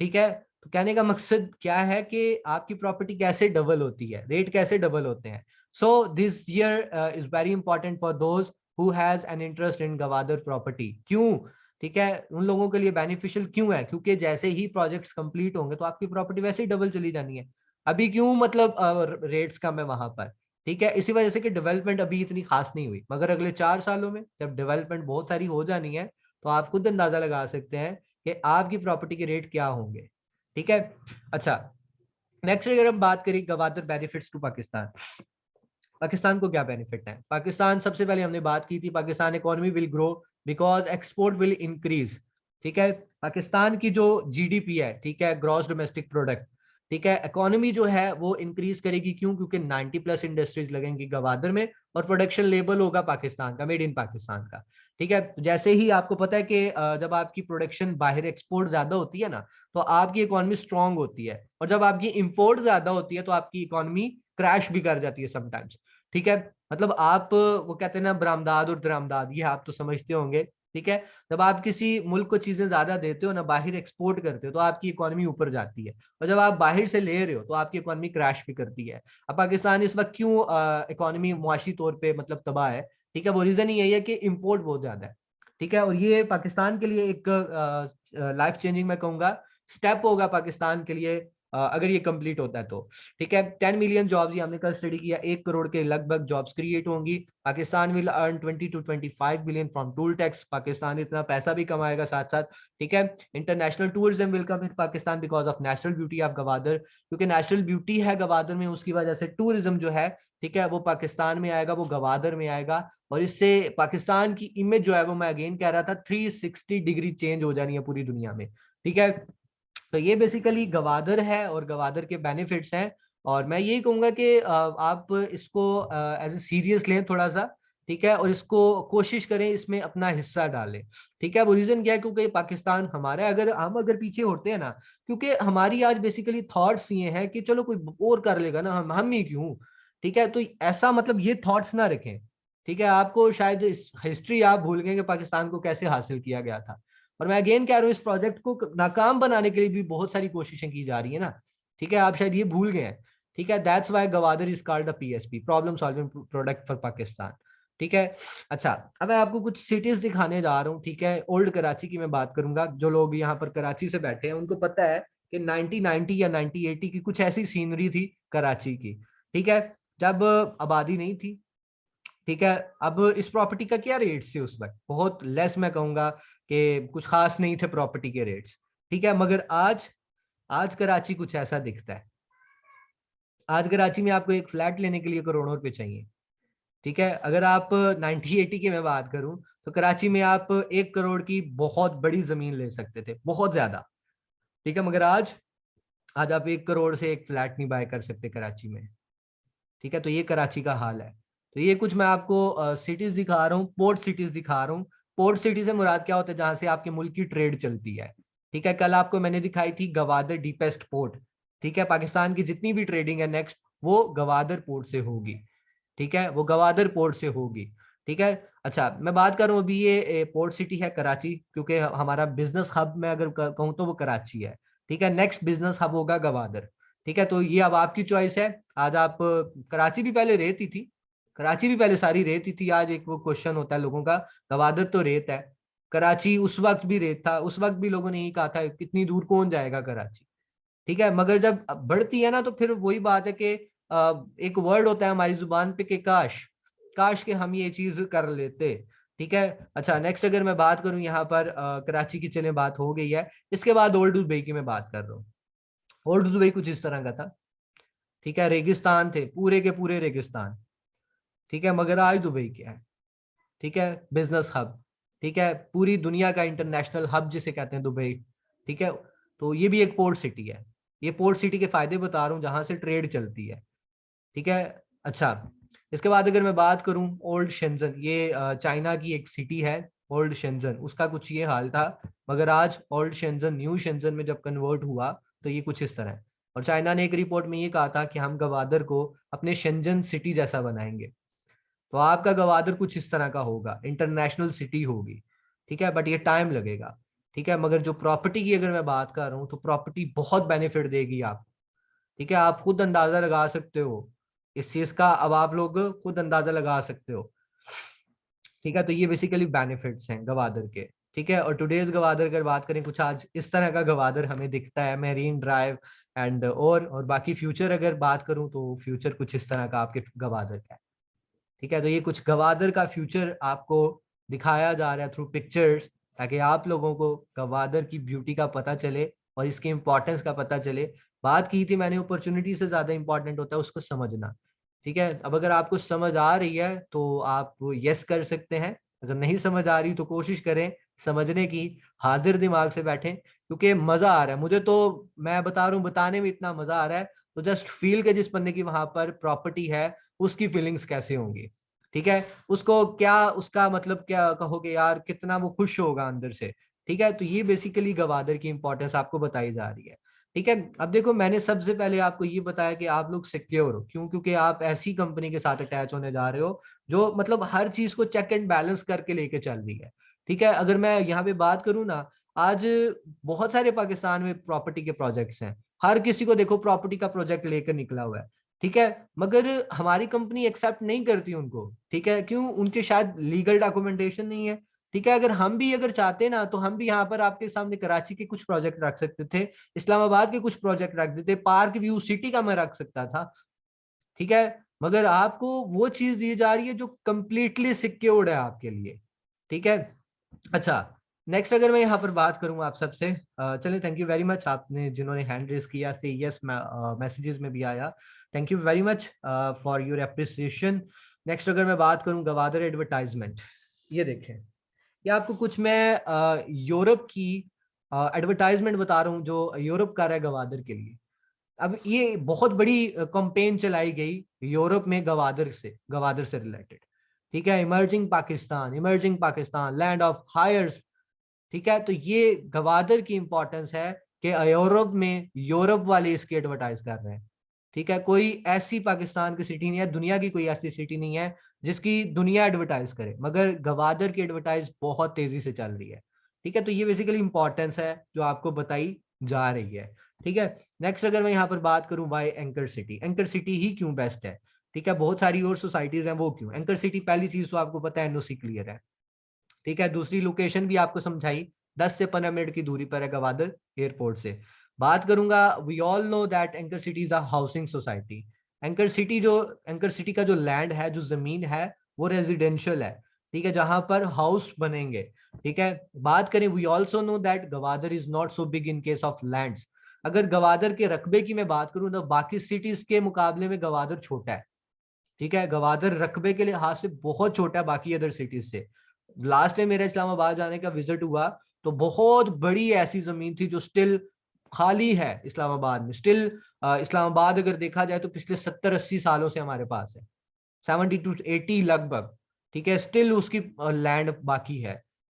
ठीक है, तो कहने का मकसद क्या है कि आपकी प्रॉपर्टी कैसे डबल होती है, रेट कैसे डबल होते हैं। So this year is very important for those who has an interest in Gwadar property. क्यों? ठीक है, उन लोगों के लिए बेनिफिशियल क्यों है? क्योंकि जैसे ही प्रोजेक्ट्स कंप्लीट होंगे तो आपकी प्रॉपर्टी वैसे ही डबल चली जानी है। अभी क्यों, मतलब रेट्स कम है वहां पर, ठीक है, इसी वजह से कि डेवलपमेंट अभी इतनी खास नहीं हुई, मगर अगले 4 सालों में जब डेवलपमेंट बहुत सारी हो जानी है, तो आप खुद अंदाजा लगा सकते हैं कि आपकी प्रॉपर्टी के रेट क्या होंगे। ठीक है। अच्छा, नेक्स्ट अगर हम बात करें गवादर बेनिफिट्स टू पाकिस्तान, पाकिस्तान को क्या बेनिफिट है? पाकिस्तान, सबसे पहले हमने बात की थी, Pakistan economy will grow because export will increase. ठीक है, पाकिस्तान की जो जीडीपी है, ठीक है, ग्रॉस डोमेस्टिक प्रोडक्ट, ठीक है, इकोनॉमी जो है वो इंक्रीज करेगी। क्यों? क्योंकि 90+ इंडस्ट्रीज लगेंगी गवादर में, और प्रोडक्शन लेबल होगा पाकिस्तान का, मेड इन पाकिस्तान का। ठीक है, तो जैसे ही आपको पता है कि जब आपकी प्रोडक्शन बाहर एक्सपोर्ट ज्यादा होती है ना, तो आपकी इकोनॉमी स्ट्रांग होती है, और जब आपकी इंपोर्ट ज्यादा होती है तो आपकी इकोनॉमी क्रैश भी कर जाती है समटाइम्स। ठीक है, मतलब आप, वो कहते हैं ना बरामदाद और दरामदाद, ये आप तो समझते होंगे। ठीक है, जब आप किसी मुल्क को चीजें ज्यादा देते हो ना, बाहर एक्सपोर्ट करते हो, तो आपकी इकोनॉमी ऊपर जाती है, और जब आप बाहर से ले रहे हो तो आपकी इकोनॉमी क्रैश भी करती है। अब पाकिस्तान इस वक्त क्यों इकोनॉमी मुआशी तौर पे मतलब तबाह है? ठीक है, वो रीजन यही है कि इम्पोर्ट बहुत ज्यादा है। ठीक है, और ये पाकिस्तान के लिए एक लाइफ चेंजिंग, मैं कहूंगा, स्टेप होगा पाकिस्तान के लिए, अगर ये कंप्लीट होता है तो। ठीक है, 10 मिलियन जॉब्स, ये हमने कल स्टडी किया, 1 करोड़ के लगभग जॉब्स क्रिएट होंगी। Pakistan will earn 20 to 25 billion from toll tax. Pakistan इतना पैसा भी कमाएगा साथ साथ। ठीक है, international tourism will come in Pakistan because of natural beauty of Gwadar, क्योंकि नेचुरल ब्यूटी है गवादर में, उसकी वजह से टूरिज्म जो है, ठीक है, वो पाकिस्तान में आएगा, वो गवादर में आएगा, और इससे पाकिस्तान की इमेज जो है वो, मैं अगेन कह रहा था, 360 डिग्री चेंज हो जानी है पूरी दुनिया में। ठीक है, तो ये बेसिकली गवादर है और गवादर के बेनिफिट्स हैं। और मैं यही कहूंगा कि आप इसको एज ए सीरियस लें थोड़ा सा। ठीक है, और इसको कोशिश करें इसमें अपना हिस्सा डालें। ठीक है, वो रीजन क्या है? क्योंकि पाकिस्तान हमारा, अगर हम पीछे होते हैं ना, क्योंकि हमारी आज बेसिकली थॉट्स ये हैं कि चलो कोई और कर लेगा ना, हम ही क्यों। ठीक है, तो ऐसा मतलब ये थॉट्स ना रखें। ठीक है, आपको शायद हिस्ट्री आप भूल गए कि पाकिस्तान को कैसे हासिल किया गया था। और मैं अगेन कह रहा हूँ, इस प्रोजेक्ट को नाकाम बनाने के लिए भी बहुत सारी कोशिशें की जा रही है ना। ठीक है, आप शायद ये भूल गए हैं। ठीक है, that's why Gwadar is called a PSP, problem solving product for Pakistan. ठीक है। अच्छा, अब मैं आपको कुछ सिटीज दिखाने जा रहा हूँ। ठीक है, ओल्ड कराची की मैं बात करूंगा। जो लोग यहाँ पर कराची से बैठे हैं उनको पता है कि 1990 या 1980 की कुछ ऐसी सीनरी थी कराची की। ठीक है, जब आबादी नहीं थी। ठीक है, अब इस प्रॉपर्टी का क्या रेट्स थे उस वक्त? बहुत लेस, मैं कहूंगा कि कुछ खास नहीं थे प्रॉपर्टी के रेट्स। ठीक है, मगर आज, आज कराची कुछ ऐसा दिखता है। आज कराची में आपको एक फ्लैट लेने के लिए करोड़ों रुपए चाहिए। ठीक है, अगर आप 1980 की मैं बात करूं, तो कराची में आप 1 करोड़ की बहुत बड़ी जमीन ले सकते थे, बहुत ज्यादा। ठीक है, मगर आज, आज आप 1 करोड़ से एक फ्लैट नहीं बाय कर सकते कराची में। ठीक है, तो ये कराची का हाल है। तो ये कुछ मैं आपको सिटीज दिखा रहा हूँ, पोर्ट सिटीज दिखा रहा हूँ। पोर्ट सिटी से मुराद क्या होता है? जहां से आपके मुल्क की ट्रेड चलती है। ठीक है, कल आपको मैंने दिखाई थी गवादर डीपेस्ट पोर्ट। ठीक है, पाकिस्तान की जितनी भी ट्रेडिंग है नेक्स्ट, वो गवादर पोर्ट से होगी। ठीक है, वो गवादर पोर्ट से होगी। ठीक है। अच्छा, मैं बात कर रहा हूँ अभी, ये पोर्ट सिटी है कराची, क्योंकि हमारा बिजनेस हब में अगर कहूँ तो वो कराची है। ठीक है, नेक्स्ट बिजनेस हब होगा गवादर। ठीक है, तो ये अब आपकी चॉइस है। आज आप, कराची भी पहले रेत ही थी, कराची भी पहले सारी रेत ही थी। आज एक वो क्वेश्चन होता है लोगों का, गवादर तो रेत है, कराची उस वक्त भी रेत था, उस वक्त भी लोगों ने यही कहा था कितनी दूर कौन जाएगा कराची। ठीक है, मगर जब बढ़ती है ना तो फिर वही बात है कि एक वर्ड होता है हमारी जुबान पे कि काश, काश के हम ये चीज कर लेते। ठीक है। अच्छा, नेक्स्ट अगर मैं बात करूं यहाँ पर कराची की, चले बात हो गई है, इसके बाद ओल्ड दुबई की मैं बात कर रहा हूँ। ओल्ड दुबई कुछ इस तरह का था। ठीक है, रेगिस्तान थे, पूरे के पूरे रेगिस्तान। ठीक है, मगर आज दुबई क्या है? ठीक है, बिजनेस हब। ठीक है, पूरी दुनिया का इंटरनेशनल हब जिसे कहते हैं दुबई। ठीक है, तो ये भी एक पोर्ट सिटी है। ये पोर्ट सिटी के फायदे बता रहा हूँ, जहां से ट्रेड चलती है। ठीक है। अच्छा, इसके बाद अगर मैं बात करूं ओल्ड शेंजन, ये चाइना की एक सिटी है ओल्ड शेंजन, उसका कुछ ये हाल था। मगर आज ओल्ड शेंजन न्यू शेंजन में जब कन्वर्ट हुआ तो ये कुछ इस तरह है। और चाइना ने एक रिपोर्ट में ये कहा था कि हम गवादर को अपने शेंजन सिटी जैसा बनाएंगे। तो आपका गवादर कुछ इस तरह का होगा, इंटरनेशनल सिटी होगी। ठीक है, बट ये टाइम लगेगा। ठीक है, मगर जो प्रॉपर्टी की अगर मैं बात कर रहा हूँ तो प्रॉपर्टी बहुत बेनिफिट देगी आपको। ठीक है, आप खुद अंदाजा लगा सकते हो इस चीज का, अब आप लोग खुद अंदाजा लगा सकते हो। ठीक है, तो ये बेसिकली बेनिफिट्स हैं गवादर के। ठीक है, और टुडेज गवादर अगर बात करें, कुछ आज इस तरह का गवादर हमें दिखता है, मेरीन ड्राइव एंड और बाकी फ्यूचर अगर बात करूं तो फ्यूचर कुछ इस तरह का आपके गवादर का है। ठीक है, तो ये कुछ गवादर का फ्यूचर आपको दिखाया जा रहा है थ्रू पिक्चर्स, ताकि आप लोगों को गवादर की ब्यूटी का पता चले और इसके इम्पोर्टेंस का पता चले। बात की थी मैंने, अपॉर्चुनिटी से ज्यादा इंपॉर्टेंट होता है उसको समझना। ठीक है, अब अगर आपको समझ आ रही है तो आप यस कर सकते हैं, अगर नहीं समझ आ रही तो कोशिश करें समझने की, हाजिर दिमाग से बैठें, क्योंकि मजा आ रहा है मुझे तो। मैं बता रहा हूँ, बताने में इतना मजा आ रहा है, तो जस्ट फील के जिस बंदे की वहां पर प्रॉपर्टी है उसकी फीलिंग्स कैसे होंगी। ठीक है, उसको क्या, उसका मतलब क्या कहोगे यार, कितना वो खुश होगा अंदर से। ठीक है, तो ये बेसिकली गवादर की इंपॉर्टेंस आपको बताई जा रही है। ठीक है, अब देखो मैंने सबसे पहले आपको ये बताया कि आप लोग सिक्योर हो, क्यों? क्योंकि आप ऐसी कंपनी के साथ अटैच होने जा रहे हो जो मतलब हर चीज को चेक एंड बैलेंस करके लेके चल रही है। ठीक है, अगर मैं यहाँ पे बात करूँ ना, आज बहुत सारे पाकिस्तान में प्रॉपर्टी के प्रोजेक्ट्स हैं, हर किसी को देखो प्रॉपर्टी का प्रोजेक्ट लेकर निकला हुआ है। ठीक है, मगर हमारी कंपनी एक्सेप्ट नहीं करती उनको। ठीक है, क्यों? उनके शायद लीगल डॉक्यूमेंटेशन नहीं है। ठीक है, अगर हम भी अगर चाहते ना तो हम भी यहाँ पर आपके सामने कराची के कुछ प्रोजेक्ट रख सकते थे, इस्लामाबाद के कुछ प्रोजेक्ट रख देते, पार्क व्यू सिटी का मैं रख सकता था। ठीक है, मगर आपको वो चीज दी जा रही है जो कंप्लीटली सिक्योर्ड है आपके लिए। ठीक है। अच्छा, नेक्स्ट अगर मैं यहाँ पर बात करूँ आप सबसे, चलिए, थैंक यू वेरी मच आपने जिन्होंने हैंड रेस किया, से यस मैसेजेस में भी आया, thank you very much for your appreciation. Next अगर मैं बात करूँ गवादर एडवर्टाइजमेंट, ये देखें, ये आपको कुछ मैं यूरोप की एडवर्टाइजमेंट बता रहा हूँ जो यूरोप कर रहा है गवादर के लिए। अब ये बहुत बड़ी कंपेन चलाई गई यूरोप में गवादर से रिलेटेड। ठीक है, emerging Pakistan, emerging Pakistan, land of hires. ठीक है, तो ये गवादर की इंपॉर्टेंस है कि यूरोप में यूरोप वाले इसकी एडवर्टाइज कर रहे हैं। ठीक है, कोई ऐसी पाकिस्तान की सिटी नहीं है, दुनिया की कोई ऐसी सिटी नहीं है जिसकी दुनिया एडवर्टाइज करे, मगर गवादर की एडवर्टाइज बहुत तेजी से चल रही है। ठीक है, तो ये बेसिकली इंपॉर्टेंस है जो आपको बताई जा रही है। ठीक है, नेक्स्ट अगर मैं यहाँ पर बात करूं, why anchor city, anchor city ही क्यों बेस्ट है? ठीक है, बहुत सारी और सोसाइटीज हैं, वो क्यों एंकर सिटी? पहली चीज तो आपको पता है एनओसी क्लियर है। ठीक है, दूसरी लोकेशन भी आपको समझाई, 10 से 15 मिनट की दूरी पर है गवादर एयरपोर्ट से। बात करूंगा, we all know that Anchor City is a housing society. Anchor City का जो लैंड है, जो जमीन है, वो रेजिडेंशियल है। ठीक है, जहां पर हाउस बनेंगे। ठीक है, बात करें, we also know that Gwadar is not so big in case of lands. अगर गवादर के रकबे की मैं बात करूं तो बाकी सिटीज के मुकाबले में गवादर छोटा है। ठीक है, गवादर रकबे के लिहाज से बहुत छोटा है बाकी अदर सिटीज से। लास्ट टाइम मेरा इस्लामाबाद जाने का विजिट हुआ तो बहुत बड़ी ऐसी जमीन थी जो स्टिल खाली है इस्लामाबाद में, स्टिल। इस्लामाबाद अगर देखा जाए तो पिछले 70-80 सालों से हमारे पास है, 70 to 80 लगभग। ठीक है, स्टिल उसकी लैंड बाकी है।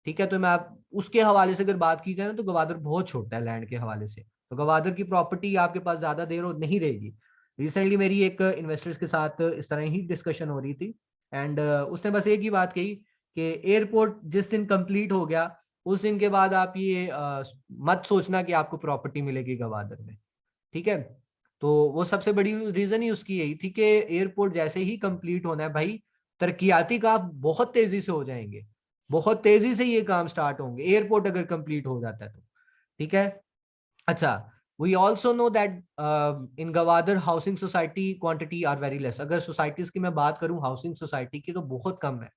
ठीक है, तो मैं आप उसके हवाले से अगर बात की जाए ना तो गवादर बहुत छोटा है लैंड के हवाले से, तो गवादर की प्रॉपर्टी आपके पास ज्यादा देर और नहीं रहेगी। रिसेंटली मेरी एक इन्वेस्टर्स के साथ इस तरह ही डिस्कशन हो रही थी, एंड उसने बस एक ही बात कही कि एयरपोर्ट जिस दिन कंप्लीट हो गया उस दिन के बाद आप ये मत सोचना कि आपको प्रॉपर्टी मिलेगी गवादर में। ठीक है, तो वो सबसे बड़ी रीजन ही उसकी यही थी कि एयरपोर्ट जैसे ही कंप्लीट होना है भाई, तरक्याती काम बहुत तेजी से हो जाएंगे। बहुत तेजी से ये काम स्टार्ट होंगे, एयरपोर्ट अगर कंप्लीट हो जाता है तो। ठीक है। अच्छा, we also know that in Gwadar housing society quantity are very less. अगर सोसाइटीज की मैं बात करूं हाउसिंग सोसाइटी की, तो बहुत कम है।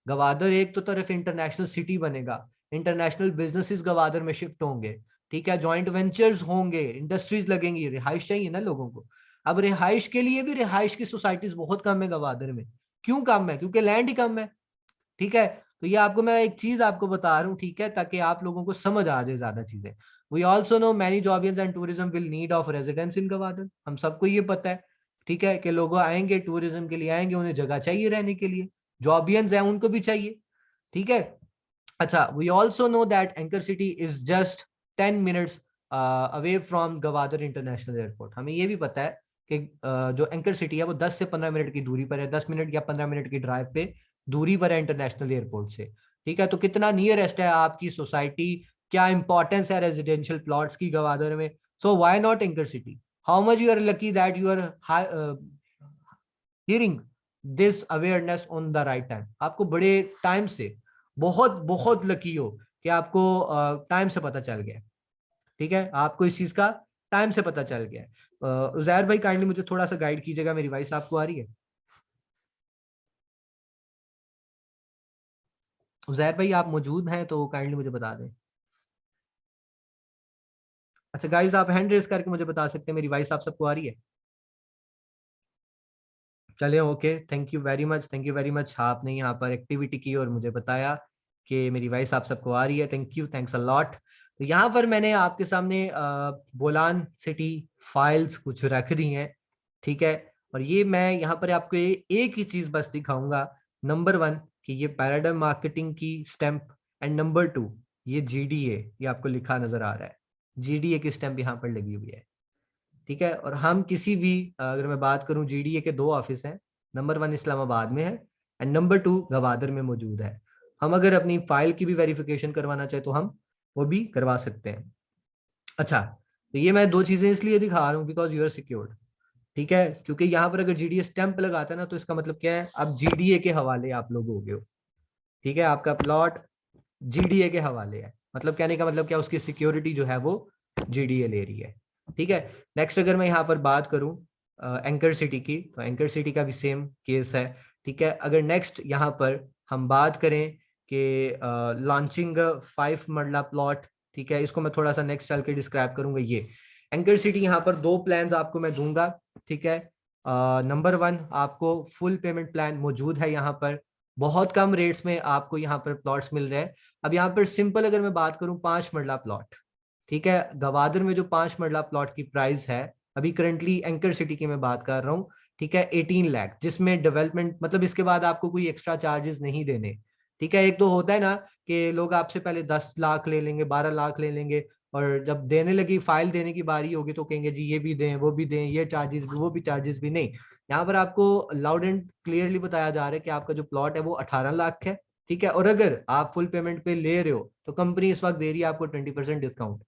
गवादर एक तो तरफ इंटरनेशनल सिटी बनेगा, इंटरनेशनल बिजनेसेस गवादर में शिफ्ट होंगे, ठीक है, जॉइंट वेंचर्स होंगे, इंडस्ट्रीज लगेंगी, रिहाइश चाहिए ना लोगों को। अब रिहाइश के लिए भी रिहाइश की सोसाइटीज बहुत कम है गवादर में। क्यों कम है? क्योंकि लैंड ही कम है। ठीक है। तो ये आपको मैं एक चीज आपको बता रहा हूँ, ठीक है, ताकि आप लोगों को समझ आ जाए ज्यादा चीजें। वी ऑल्सो नो मैनी जॉबियंस and tourism will need of residence in Gwadar. हम सबको ये पता है, ठीक है, कि लोग आएंगे टूरिज्म के लिए, आएंगे, उन्हें जगह चाहिए रहने के लिए, जॉबियंस हैं उनको भी चाहिए। ठीक है। अच्छा, we also know that Anchor City is just 10 minutes away from Gwadar international airport. हमें ये भी पता है कि जो एंकर सिटी है वो 10 से 15 मिनट की दूरी पर है, 10 मिनट या 15 मिनट की ड्राइव पे दूरी पर है इंटरनेशनल एयरपोर्ट से। ठीक है। तो कितना नियरेस्ट है आपकी सोसाइटी, क्या इंपॉर्टेंस है रेजिडेंशियल प्लॉट्स की गवादर में। So why not Anchor City? How much you are lucky that you are hearing this awareness on the right time. आपको बड़े टाइम से बहुत बहुत लकी हो कि आपको टाइम से पता चल गया। ठीक है, आपको इस चीज का टाइम से पता चल गया। उजैर भाई काइंडली मुझे थोड़ा सा गाइड कीजिएगा, मेरी वॉइस आपको आ रही है? उजैर भाई आप मौजूद हैं तो काइंडली मुझे बता दें। अच्छा गाइस, आप हैंड रेस करके मुझे बता सकते हैं मेरी वॉइस आप सबको आ रही है? चलिए, okay, thank you very much, thank you very much. आपने यहाँ पर एक्टिविटी की और मुझे बताया कि मेरी वॉइस आप सबको आ रही है। Thank you, thanks a lot. तो यहाँ पर मैंने आपके सामने बोलान सिटी फाइल्स कुछ रख दी हैं। ठीक है। और ये मैं यहाँ पर आपको एक ही चीज बस दिखाऊंगा। नंबर 1 कि ये पैराडाइम मार्केटिंग की स्टैंप, एंड नंबर 2 ये जीडीए, ये आपको लिखा नजर आ रहा है, जीडीए की स्टैंप यहाँ पर लगी हुई है। ठीक है। और हम किसी भी अगर मैं बात करूं, जीडीए के 2 ऑफिस हैं, नंबर 1 इस्लामाबाद में है एंड नंबर 2 गवादर में मौजूद है। हम अगर अपनी फाइल की भी वेरिफिकेशन करवाना चाहे तो हम वो भी करवा सकते हैं। अच्छा, तो ये मैं 2 चीजें इसलिए दिखा रहा हूँ बिकॉज यू आर सिक्योर्ड। ठीक है, क्योंकि यहाँ पर अगर जीडीए स्टैंप लगाता है ना, तो इसका मतलब क्या है, आप जीडीए के हवाले आप लोग हो गए हो। ठीक है, आपका प्लॉट जीडीए के हवाले है, मतलब कहने का मतलब क्या, उसकी सिक्योरिटी जो है वो जीडीए ले रही है। ठीक है। नेक्स्ट अगर मैं यहाँ पर बात करूँ एंकर सिटी की, तो एंकर सिटी का भी सेम केस है। ठीक है। अगर नेक्स्ट यहाँ पर हम बात करें कि लॉन्चिंग 5 मरला प्लॉट, ठीक है, इसको मैं थोड़ा सा नेक्स्ट चल के डिस्क्राइब करूंगा। ये एंकर सिटी, यहाँ पर 2 प्लान आपको मैं दूंगा। ठीक है। नंबर 1 आपको फुल पेमेंट प्लान मौजूद है यहाँ पर, बहुत कम रेट्स में आपको यहाँ पर प्लॉट्स मिल रहे हैं। अब यहाँ पर सिंपल अगर मैं बात करूं 5 मरला प्लॉट, ठीक है, गवादर में जो 5 मरला प्लॉट की प्राइस है अभी करंटली एंकर सिटी की मैं बात कर रहा हूँ, ठीक है, 18 लाख, जिसमें डेवलपमेंट मतलब इसके बाद आपको कोई एक्स्ट्रा चार्जेस नहीं देने। ठीक है। एक तो होता है ना कि लोग आपसे पहले 10 लाख ले लेंगे, 12 लाख ले लेंगे, और जब देने लगी फाइल देने की बारी होगी तो कहेंगे जी ये भी दें वो भी दें, ये चार्जेस भी वो भी चार्जेस भी। नहीं, यहाँ पर आपको लाउड एंड क्लियरली बताया जा रहा है कि आपका जो प्लॉट है वो 18 लाख है। ठीक है। और अगर आप फुल पेमेंट पे ले रहे हो तो कंपनी इस वक्त दे रही है आपको 20% डिस्काउंट।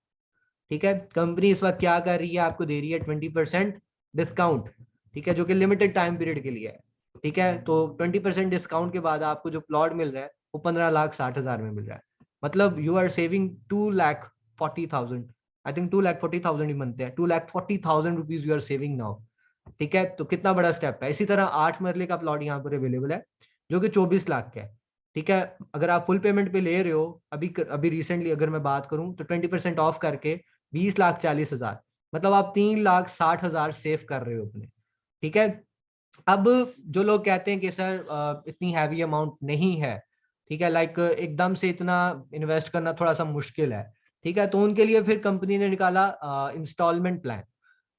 ठीक है। कंपनी इस वक्त क्या कर रही है, आपको दे रही है 20% डिस्काउंट। ठीक है, जो कि लिमिटेड टाइम पीरियड के लिए है। ठीक है। तो 20% डिस्काउंट के बाद आपको जो प्लॉट मिल रहा है वो 15,60,000 में मिल रहा है। मतलब you are saving 2,40,000। I think 2,40,000 ही बनते हैं, 2,40,000 rupees you are saving now. ठीक है। तो कितना बड़ा स्टेप है। इसी तरह 8 मरले का प्लॉट यहाँ पर अवेलेबल है जो कि 24 लाख का है। ठीक है। अगर आप फुल पेमेंट पे ले रहे हो, अभी अभी रिसेंटली अगर मैं बात करूं तो 20% ऑफ करके 20,40,000, मतलब आप 3,60,000 सेव कर रहे हो अपने। ठीक है। अब जो लोग कहते हैं कि सर इतनी हैवी अमाउंट नहीं है, ठीक है, लाइक एकदम से इतना इन्वेस्ट करना थोड़ा सा मुश्किल है, ठीक है, तो उनके लिए फिर कंपनी ने निकाला इंस्टॉलमेंट प्लान।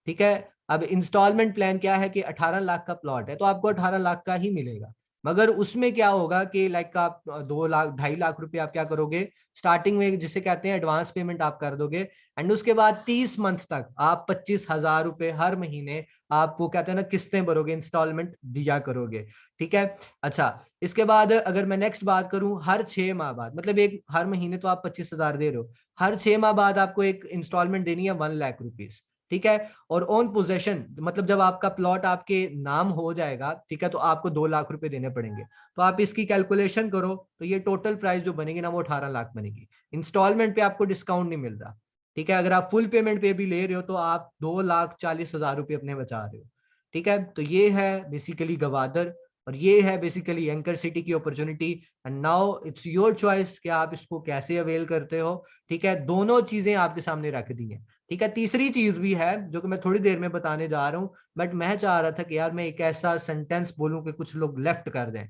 ठीक है। अब इंस्टॉलमेंट प्लान क्या है कि 18 लाख का प्लॉट है तो आपको 18 लाख का ही मिलेगा, मगर उसमें क्या होगा कि लाइक आप 2 लाख 2.5 लाख रुपए आप क्या करोगे स्टार्टिंग में, जिसे कहते हैं एडवांस पेमेंट आप कर दोगे, एंड उसके बाद 30 मंथ तक आप 25,000 रुपए हर महीने आप वो कहते हैं ना किस्तें भरोगे, इंस्टॉलमेंट दिया करोगे। ठीक है। अच्छा, इसके बाद अगर मैं नेक्स्ट बात करूं, हर 6 माह बाद, मतलब एक हर महीने तो आप 25,000 दे रहे हो, हर 6 माह बाद आपको एक इंस्टॉलमेंट देनी है 1 लाख रुपीज। ठीक है। और ऑन पोजेशन मतलब जब आपका प्लॉट आपके नाम हो जाएगा, ठीक है, तो आपको 2 लाख रुपए देने पड़ेंगे। तो आप इसकी कैलकुलेशन करो तो ये टोटल प्राइस जो बनेगी ना वो 18 लाख बनेगी। इंस्टॉलमेंट पे आपको डिस्काउंट नहीं मिल रहा, ठीक है। अगर आप फुल पेमेंट पे भी ले रहे हो तो आप 2,40,000 रुपये अपने बचा रहे हो, ठीक है। तो ये है बेसिकली गवादर, और ये है बेसिकली एंकर सिटी की opportunity. And now it's your choice कि आप इसको कैसे अवेल करते हो, ठीक है। दोनों चीजें आपके सामने रख दी हैं, ठीक है। तीसरी चीज भी है जो कि मैं थोड़ी देर में बताने जा रहा हूँ, बट मैं चाह रहा था कि यार मैं एक ऐसा सेंटेंस बोलूं कि कुछ लोग लेफ्ट कर दें,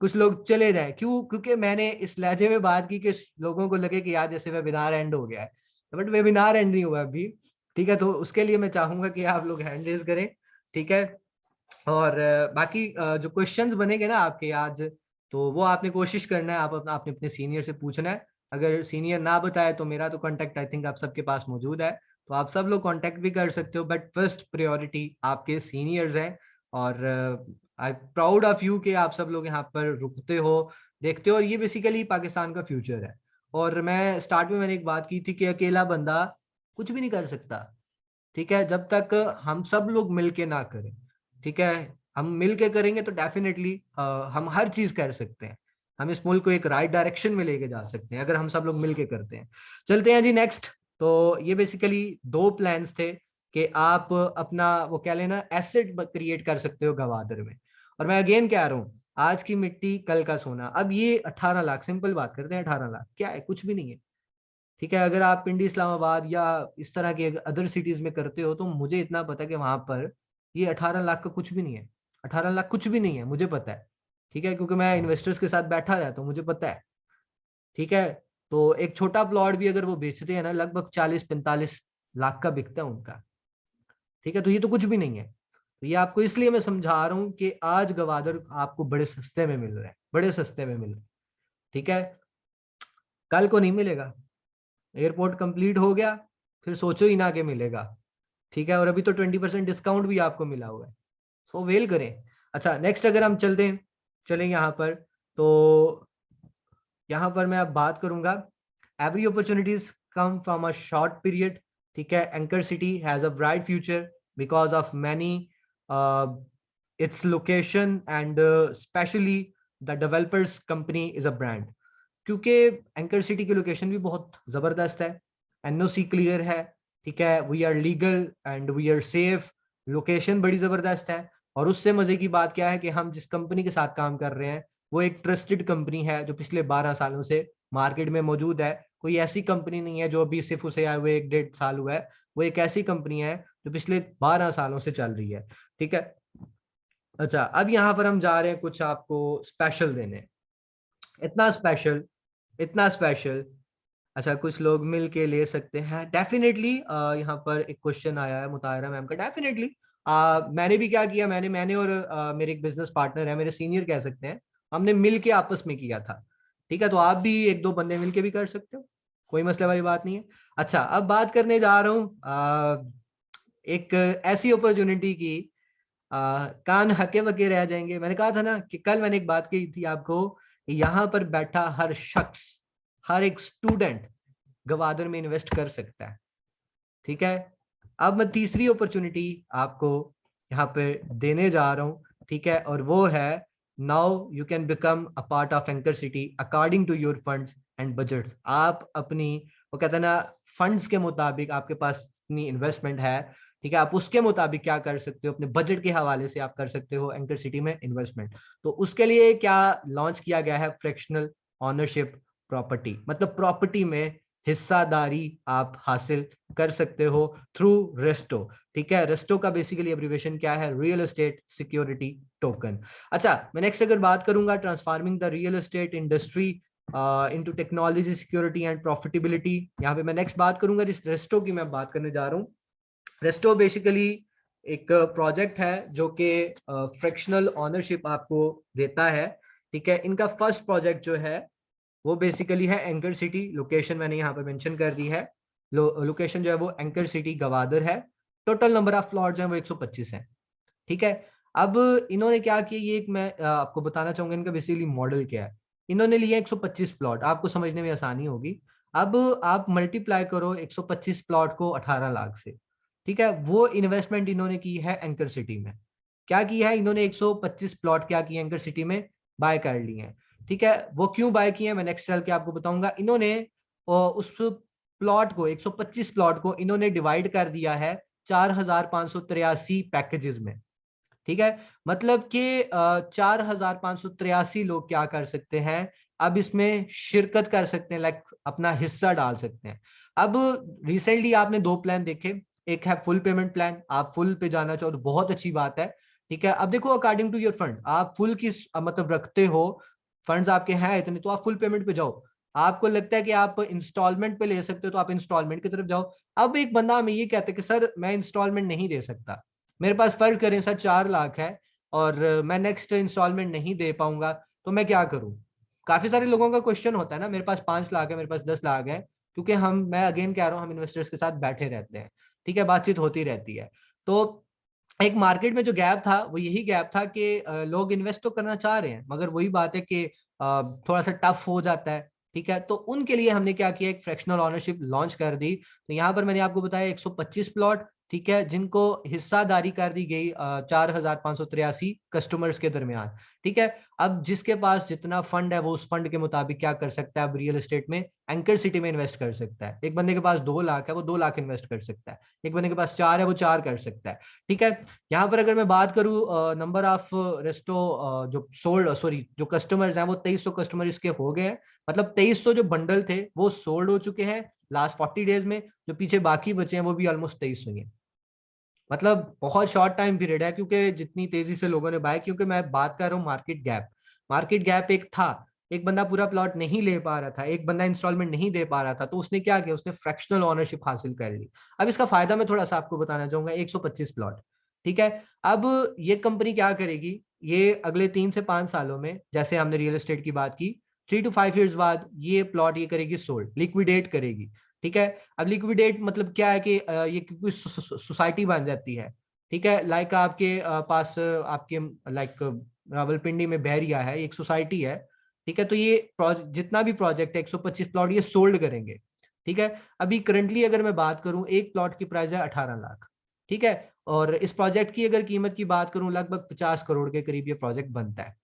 कुछ लोग चले जाएं। क्यों? क्योंकि मैंने इस लहजे में बात की कि लोगों को लगे कि यार जैसे वेबिनार एंड हो गया है, बट वेबिनार एंड नहीं हुआ अभी, ठीक है। तो उसके लिए मैं चाहूंगा कि आप लोग हैंड रेज करें, ठीक है। और बाकी जो क्वेश्चंस बनेंगे ना आपके आज, तो वो आपने कोशिश करना है, आपने अपने सीनियर से पूछना है। अगर सीनियर ना बताए तो मेरा तो कांटेक्ट आई थिंक आप सबके पास मौजूद है, तो आप सब लोग कांटेक्ट भी कर सकते हो, बट फर्स्ट प्रायोरिटी आपके सीनियर्स हैं। और आई प्राउड ऑफ यू कि आप सब लोग यहाँ पर रुकते हो, देखते हो, और ये बेसिकली पाकिस्तान का फ्यूचर है। और मैं स्टार्ट में मैंने एक बात की थी कि अकेला बंदा कुछ भी नहीं कर सकता, ठीक है, जब तक हम सब लोग मिलके ना करें, ठीक है। हम मिलके करेंगे तो डेफिनेटली हम हर चीज कर सकते हैं, हम इस मुल्क को एक राइट डायरेक्शन में लेके जा सकते हैं अगर हम सब लोग मिलके करते हैं। चलते हैं जी नेक्स्ट। तो ये बेसिकली 2 प्लान्स थे कि आप अपना वो क्या लेना एसेट क्रिएट कर सकते हो गवादर में। और मैं अगेन कह रहा हूँ, आज की मिट्टी कल का सोना। अब ये 18 लाख, सिंपल बात करते हैं, 18 लाख क्या है? कुछ भी नहीं है, ठीक है। अगर आप पिंडी इस्लामाबाद या इस तरह के अदर सिटीज में करते हो तो मुझे इतना पता है कि वहां पर ये 18 लाख का कुछ भी नहीं है। 18 लाख कुछ भी नहीं है, मुझे पता है, ठीक है, क्योंकि मैं इन्वेस्टर्स के साथ बैठा रहता हूँ, मुझे पता है, ठीक है। तो एक छोटा प्लॉट भी अगर वो बेचते हैं ना, लगभग 40-45 लाख का बिकता है उनका, ठीक है। तो ये तो कुछ भी नहीं है। तो ये आपको इसलिए मैं समझा रहा हूँ कि आज गवादर आपको बड़े सस्ते में मिल रहे हैं, बड़े सस्ते में मिल रहे हैं, ठीक है। कल को नहीं मिलेगा, एयरपोर्ट कंप्लीट हो गया फिर सोचो ही ना कि मिलेगा, ठीक है। और अभी तो 20% डिस्काउंट भी आपको मिला हुआ है, सो वेल करें। अच्छा नेक्स्ट अगर हम चलें यहाँ पर, तो यहाँ पर मैं अब बात करूंगा, every opportunities come from a short period, ठीक है। Anchor City has a bright future because of many its location and specially the developers company is a brand. क्योंकि एंकर सिटी की लोकेशन भी बहुत जबरदस्त है, एनओसी क्लियर है, ठीक है, we are legal and we are safe, location बड़ी जबरदस्त है। और उससे मजे की बात क्या है कि हम जिस कंपनी के साथ काम कर रहे हैं वो एक ट्रस्टेड कंपनी है जो पिछले 12 सालों से मार्केट में मौजूद है। कोई ऐसी कंपनी नहीं है जो अभी सिर्फ उसे आए हुए 1-1.5 साल हुआ है, वो एक ऐसी कंपनी है जो पिछले 12 सालों से चल रही है, ठीक है। अच्छा अब यहाँ पर हम जा रहे हैं कुछ आपको स्पेशल देने, इतना स्पेशल, इतना स्पेशल। अच्छा कुछ लोग मिल के ले सकते हैं डेफिनेटली। यहाँ पर एक क्वेश्चन आया है मुतायरा मैम का, डेफिनेटली मैंने भी क्या किया, मैंने और मेरे एक बिजनेस पार्टनर है, मेरे सीनियर कह सकते हैं, हमने मिल के आपस में किया था, ठीक है। तो आप भी 1-2 बंदे मिल के भी कर सकते हो, कोई मसले वाली बात नहीं है। अच्छा अब बात करने जा रहा हूँ एक ऐसी अपॉर्चुनिटी की, कान हके बके रह जाएंगे। मैंने कहा था ना कि कल मैंने एक बात कही थी आपको, यहाँ पर बैठा हर शख्स, हर एक स्टूडेंट गवादर में इन्वेस्ट कर सकता है, ठीक है। अब मैं तीसरी अपॉर्चुनिटी आपको यहाँ पे देने जा रहा हूँ, ठीक है, और वो है now you can become a part of Anchor City according to your funds and budget. आप अपनी वो कहते हैं ना फंड्स के मुताबिक आपके पास इतनी इन्वेस्टमेंट है, ठीक है, आप उसके मुताबिक क्या कर सकते हो, अपने बजट के हवाले से आप कर सकते हो एंकर सिटी में इन्वेस्टमेंट। तो उसके लिए क्या लॉन्च किया गया है, फ्रैक्शनल ऑनरशिप प्रॉपर्टी, मतलब प्रॉपर्टी में हिस्सादारी आप हासिल कर सकते हो थ्रू रेस्टो, ठीक है। रेस्टो का बेसिकली एब्रिविएशन क्या है, रियल एस्टेट सिक्योरिटी टोकन। अच्छा मैं नेक्स्ट अगर बात करूंगा transforming the real estate industry into technology security and profitability, यहाँ पे मैं नेक्स्ट बात करूंगा इस रेस्टो की, मैं बात करने जा रहा हूँ। रेस्टो बेसिकली एक प्रोजेक्ट है जो कि फ्रैक्शनल ऑनरशिप आपको देता है, ठीक है। इनका फर्स्ट प्रोजेक्ट जो है वो बेसिकली है एंकर सिटी, लोकेशन मैंने यहाँ पर मेंशन कर दी है, लोकेशन जो है वो एंकर सिटी गवादर है। टोटल नंबर ऑफ प्लॉट जो है वो 125 है, ठीक है। अब इन्होंने क्या किया, ये एक मैं आपको बताना चाहूंगा इनका बेसिकली मॉडल क्या है। इन्होंने लिया 125 प्लॉट, आपको समझने में आसानी होगी। अब आप मल्टीप्लाई करो 125 प्लॉट को 18 लाख से, ठीक है, वो इन्वेस्टमेंट इन्होंने की है एंकर सिटी में। क्या किया है इन्होंने, 125 प्लॉट क्या किए एंकर सिटी में, बाय कर लिए हैं। ठीक है, वो क्यों बाय किए हैं मैं नेक्स्ट चल के आपको बताऊंगा। इन्होंने उस प्लॉट को 125 प्लॉट को इन्होंने डिवाइड कर दिया है 4583 पैकेजेस में। ठीक है, मतलब कि 4583 लोग क्या कर सकते हैं, अब इसमें शिरकत कर सकते हैं, लाइक अपना हिस्सा डाल सकते हैं। अब रिसेंटली आपने दो प्लान देखे, एक है फुल पेमेंट प्लान, आप फुल पे जाना चाहो तो बहुत अच्छी बात है। ठीक है, अब देखो अकॉर्डिंग टू योर फंड, आप फुल किस मतलब रखते हो, फंड्स आपके हैं इतने तो आप फुल पेमेंट पे जाओ। आपको लगता है कि आप इंस्टॉलमेंट पे ले सकते हो तो आप इंस्टॉलमेंट की तरफ जाओ। अब एक बंदा हमें ये कहते हैं कि सर मैं इंस्टॉलमेंट नहीं दे सकता, मेरे पास फर्ज करें सर 4 लाख है और मैं नेक्स्ट इंस्टॉलमेंट नहीं दे पाऊंगा, तो मैं क्या करूं। काफी सारे लोगों का क्वेश्चन होता है ना, मेरे पास 5 लाख है, मेरे पास 10 लाख है, क्योंकि मैं अगेन कह रहा हूं हम इन्वेस्टर्स के साथ बैठे रहते हैं। ठीक है, बातचीत होती रहती है। तो एक मार्केट में जो गैप था वो यही गैप था कि लोग इन्वेस्ट तो करना चाह रहे हैं, मगर वही बात है कि थोड़ा सा टफ हो जाता है। ठीक है, तो उनके लिए हमने क्या किया, एक फ्रैक्शनल ऑनरशिप लॉन्च कर दी। तो यहाँ पर मैंने आपको बताया 125 प्लॉट, ठीक है, जिनको हिस्सादारी कर दी गई 4583 कस्टमर्स के दरमियान। ठीक है, अब जिसके पास जितना फंड है वो उस फंड के मुताबिक क्या कर सकता है, अब रियल एस्टेट में एंकर सिटी में इन्वेस्ट कर सकता है। एक बंदे के पास 2 लाख है वो 2 लाख इन्वेस्ट कर सकता है, एक बंदे के पास 4 है वो 4 कर सकता है। ठीक है, यहाँ पर अगर मैं बात करूँ नंबर ऑफ रेस्टो जो सोल्ड सॉरी जो कस्टमर्स हैं वो 2300 कस्टमर इसके हो गए हैं। मतलब 2300 जो बंडल थे वो सोल्ड हो चुके हैं लास्ट 40 डेज में, जो पीछे बाकी बचे हैं वो भी ऑलमोस्ट 2300 ही हैं। मतलब बहुत शॉर्ट टाइम पीरियड है, क्योंकि जितनी तेजी से लोगों ने बाय, क्योंकि मैं बात कर रहा हूँ मार्केट गैप। मार्केट गैप एक था, एक बंदा पूरा प्लॉट नहीं ले पा रहा था, एक बंदा इंस्टॉलमेंट नहीं दे पा रहा था, तो उसने क्या किया, उसने फ्रैक्शनल ओनरशिप हासिल कर ली। अब इसका फायदा मैं थोड़ा सा आपको बताना चाहूंगा, 125 प्लॉट। ठीक है, अब ये कंपनी क्या करेगी, ये अगले 3 से 5 सालों में, जैसे हमने रियल एस्टेट की बात की, 3 to 5 years बाद ये प्लॉट ये करेगी सोल्ड, लिक्विडेट करेगी। ठीक है, अब लिक्विडेट मतलब क्या है कि ये कोई सोसाइटी बन जाती है। ठीक है, लाइक आपके पास आपके लाइक रावलपिंडी में बहरिया है, एक सोसाइटी है। ठीक है, तो ये जितना भी प्रोजेक्ट है 125 प्लॉट ये सोल्ड करेंगे। ठीक है, अभी करंटली अगर मैं बात करूं एक प्लॉट की प्राइस है 18 लाख। ठीक है, और इस प्रोजेक्ट की अगर कीमत की बात करूं लगभग 50 करोड़ के करीब ये प्रोजेक्ट बनता है।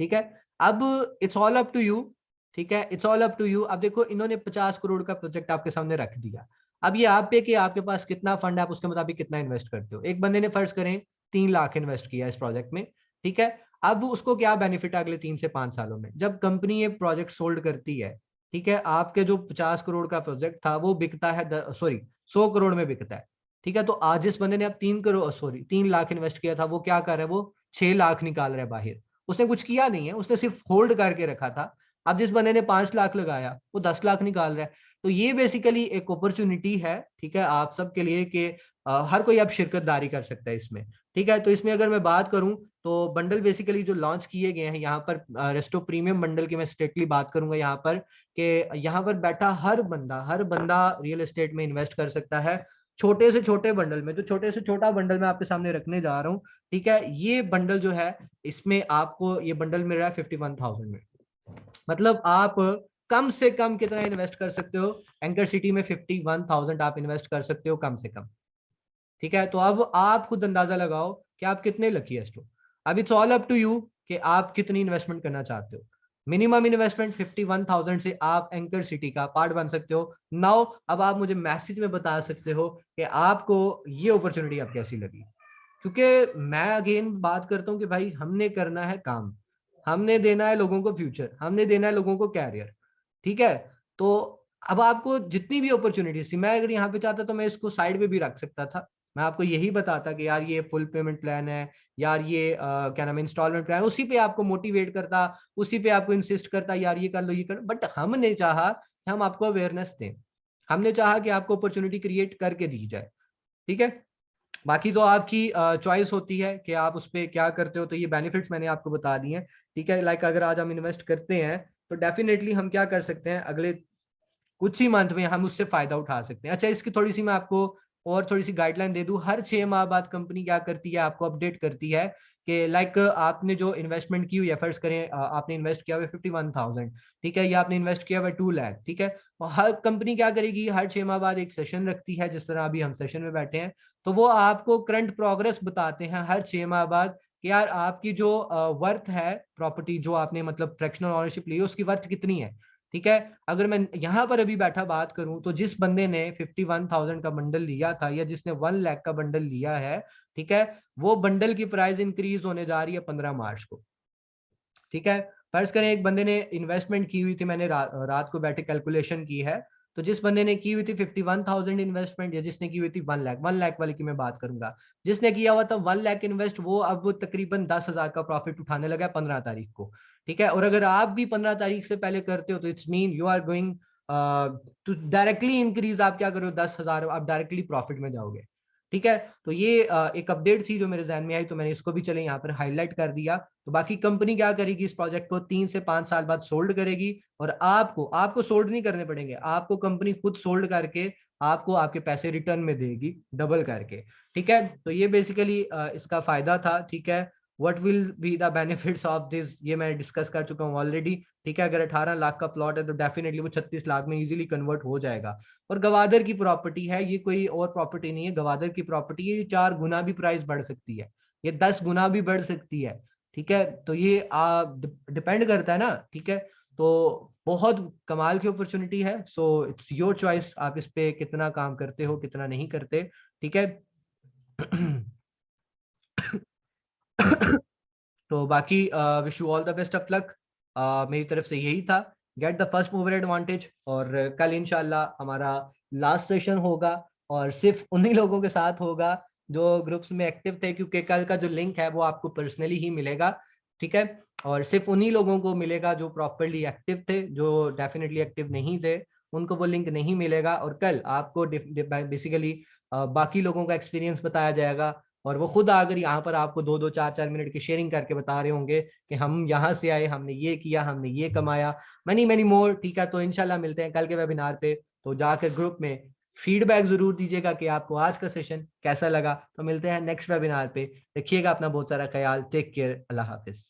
ठीक है, अब it's all up to you. ठीक है, it's all up to you. अब देखो इन्होंने 50 करोड़ का प्रोजेक्ट आपके सामने रख दिया। अब ये आप पे कि आपके पास कितना फंड है, आप उसके मुताबिक कितना इन्वेस्ट करते हो। एक बंदे ने फर्ज करें 3 लाख इन्वेस्ट किया इस प्रोजेक्ट में। ठीक है, अब उसको क्या बेनिफिट है अगले 3 से 5 सालों में, जब कंपनी ये प्रोजेक्ट सोल्ड करती है। ठीक है, आपके जो 50 करोड़ का प्रोजेक्ट था वो बिकता है 100 करोड़ में बिकता है। ठीक है, तो आज जिस बंदे ने अब 3 करोड़ 3 लाख इन्वेस्ट किया था वो क्या कर रहा है, वो 6 लाख निकाल रहा है बाहर। उसने कुछ किया नहीं है, उसने सिर्फ होल्ड करके रखा था। अब जिस बंदे ने 5 लाख लगाया वो 10 लाख निकाल रहा है। तो ये बेसिकली एक अपॉर्चुनिटी है, ठीक है, आप सबके लिए कि हर कोई अब शिरकतदारी कर सकता है इसमें। ठीक है, तो इसमें अगर मैं बात करूं तो बंडल बेसिकली जो लॉन्च किए गए हैं यहाँ पर, रेस्टो प्रीमियम बंडल की मैं स्ट्रिक्टली बात करूंगा यहाँ पर, कि यहाँ पर बैठा हर बंदा रियल एस्टेट में इन्वेस्ट कर सकता है। छोटे से छोटे बंडल में, जो छोटे से छोटा बंडल मैं आपके सामने रखने जा रहा हूँ। ठीक है, ये बंडल जो है इसमें आपको ये बंडल मिल रहा है 51,000 में। मतलब आप कम से कम कितना इन्वेस्ट कर सकते हो, एंकर सिटी में 51,000 आप इन्वेस्ट कर सकते हो कम से कम। ठीक है, तो अब आप खुद अंदाजा लगाओ कि आप कितने लकीएस्ट हो। अब it's all up to you कि आप कितनी इन्वेस्टमेंट करना चाहते हो। मिनिमम इन्वेस्टमेंट 51,000 से आप एंकर सिटी का पार्ट बन सकते हो। नाउ अब आप मुझे मैसेज में बता सकते हो कि आपको ये अपॉर्चुनिटी अब कैसी लगी। क्योंकि मैं अगेन बात करता हूँ कि भाई हमने करना है काम, हमने देना है लोगों को फ्यूचर, हमने देना है लोगों को कैरियर। ठीक है, तो अब आपको जितनी भी अपॉर्चुनिटीज थी, मैं अगर यहाँ पे चाहता तो मैं इसको साइड पे भी रख सकता था। मैं आपको यही बताता कि यार ये फुल पेमेंट प्लान है, यार ये क्या नाम है इंस्टॉलमेंट प्लान, उसी पे आपको मोटिवेट करता, उसी पे आपको इंसिस्ट करता यार ये कर लो ये कर लो। बट हमने चाहा कि हम आपको अवेयरनेस दें, हमने चाहा कि आपको अपॉर्चुनिटी क्रिएट करके दी जाए। ठीक है, बाकी तो आपकी चॉइस होती है कि आप उस पर क्या करते हो। तो ये बेनिफिट्स मैंने आपको बता दिए हैं। ठीक है, लाइक अगर आज हम इन्वेस्ट करते हैं तो डेफिनेटली हम क्या कर सकते हैं, अगले कुछ ही मंथ में हम उससे फायदा उठा सकते हैं। अच्छा, इसकी थोड़ी सी मैं आपको और थोड़ी सी गाइडलाइन दे दूं, हर 6 माह बाद कंपनी क्या करती है, आपको अपडेट करती है कि लाइक आपने जो इन्वेस्टमेंट की हुई है, फर्ज करें आपने इन्वेस्ट किया हुआ 51,000, ठीक है, या आपने इन्वेस्ट किया हुआ 2 लाख, ठीक है। और हर कंपनी क्या करेगी, हर 6 माह बाद एक सेशन रखती है, जिस तरह अभी हम सेशन में बैठे हैं, तो वो आपको करंट प्रोग्रेस बताते हैं हर 6 माह बाद कि यार आपकी जो वर्थ है प्रॉपर्टी, जो आपने मतलब फ्रैक्शनल ओनरशिप ली है, उसकी वर्थ कितनी है, ठीक है। अगर मैं यहाँ पर अभी बैठा बात करूं, तो जिस बंदे ने 51,000 का बंडल लिया था, या जिसने 1 लाख का बंडल लिया है, ठीक है, वो बंडल की प्राइस इंक्रीज होने जा रही है 15 मार्च को, ठीक है। फर्ज करें एक बंदे ने इन्वेस्टमेंट की हुई थी, मैंने रात को बैठे कैलकुलेशन की है, तो जिस बंदे ने की हुई थी 51,000 इन्वेस्टमेंट, या जिसने की हुई थी 1 लाख वाले की मैं बात करूंगा, जिसने किया हुआ था 1 लाख इन्वेस्ट, वो अब तकरीबन 10,000 का प्रॉफिट उठाने लगा 15 तारीख को, ठीक है। और अगर आप भी 15 तारीख से पहले करते हो, तो it's mean you are going to directly increase, आप क्या करो 10,000 आप डायरेक्टली प्रॉफिट में जाओगे, ठीक है। तो ये एक अपडेट थी जो मेरे जहन में आई, तो मैंने इसको भी चले यहाँ पर हाईलाइट कर दिया। तो बाकी कंपनी क्या करेगी, इस प्रोजेक्ट को 3 से 5 साल बाद सोल्ड करेगी, और आपको आपको सोल्ड नहीं करने पड़ेंगे, आपको कंपनी खुद सोल्ड करके आपको आपके पैसे रिटर्न में देगी डबल करके, ठीक है। तो ये बेसिकली इसका फायदा था, ठीक है। What will be the benefits of this, ये मैं डिस्कस कर चुका हूँ ऑलरेडी, ठीक है। अगर 18 लाख का प्लॉट है, तो डेफिनेटली वो 36 लाख में इजीली कन्वर्ट हो जाएगा। और गवादर की प्रॉपर्टी है, ये कोई और प्रॉपर्टी नहीं है, गवादर की प्रॉपर्टी है, ये 4 गुना भी प्राइस बढ़ सकती है, ये 10 गुना भी बढ़ सकती है, ठीक है। तो ये डिपेंड करता है ना, ठीक है। तो बहुत कमाल की अपॉर्चुनिटी है, सो इट्स योर चॉइस, आप इस पे कितना काम करते हो कितना नहीं करते, ठीक है। तो बाकी wish you all the best of luck, मेरी तरफ से यही था, get the first mover advantage. और कल इंशाल्लाह हमारा लास्ट सेशन होगा, और सिर्फ उन्हीं लोगों के साथ होगा जो ग्रुप्स में एक्टिव थे, क्योंकि कल का जो लिंक है वो आपको पर्सनली ही मिलेगा, ठीक है। और सिर्फ उन्हीं लोगों को मिलेगा जो प्रॉपरली एक्टिव थे, जो डेफिनेटली एक्टिव नहीं थे उनको वो लिंक नहीं मिलेगा। और कल आपको बेसिकली बाकी लोगों का एक्सपीरियंस बताया जाएगा, और वो खुद आकर यहाँ पर आपको 2-2 4-4 मिनट की शेयरिंग करके बता रहे होंगे कि हम यहाँ से आए, हमने ये किया, हमने ये कमाया, मैनी मैनी मोर, ठीक है। तो इंशाल्लाह मिलते हैं कल के वेबिनार पे, तो जाकर ग्रुप में फीडबैक जरूर दीजिएगा कि आपको आज का सेशन कैसा लगा। तो मिलते हैं नेक्स्ट वेबिनार पे, रखिएगा अपना बहुत सारा ख्याल, टेक केयर, अल्लाह हाफिज।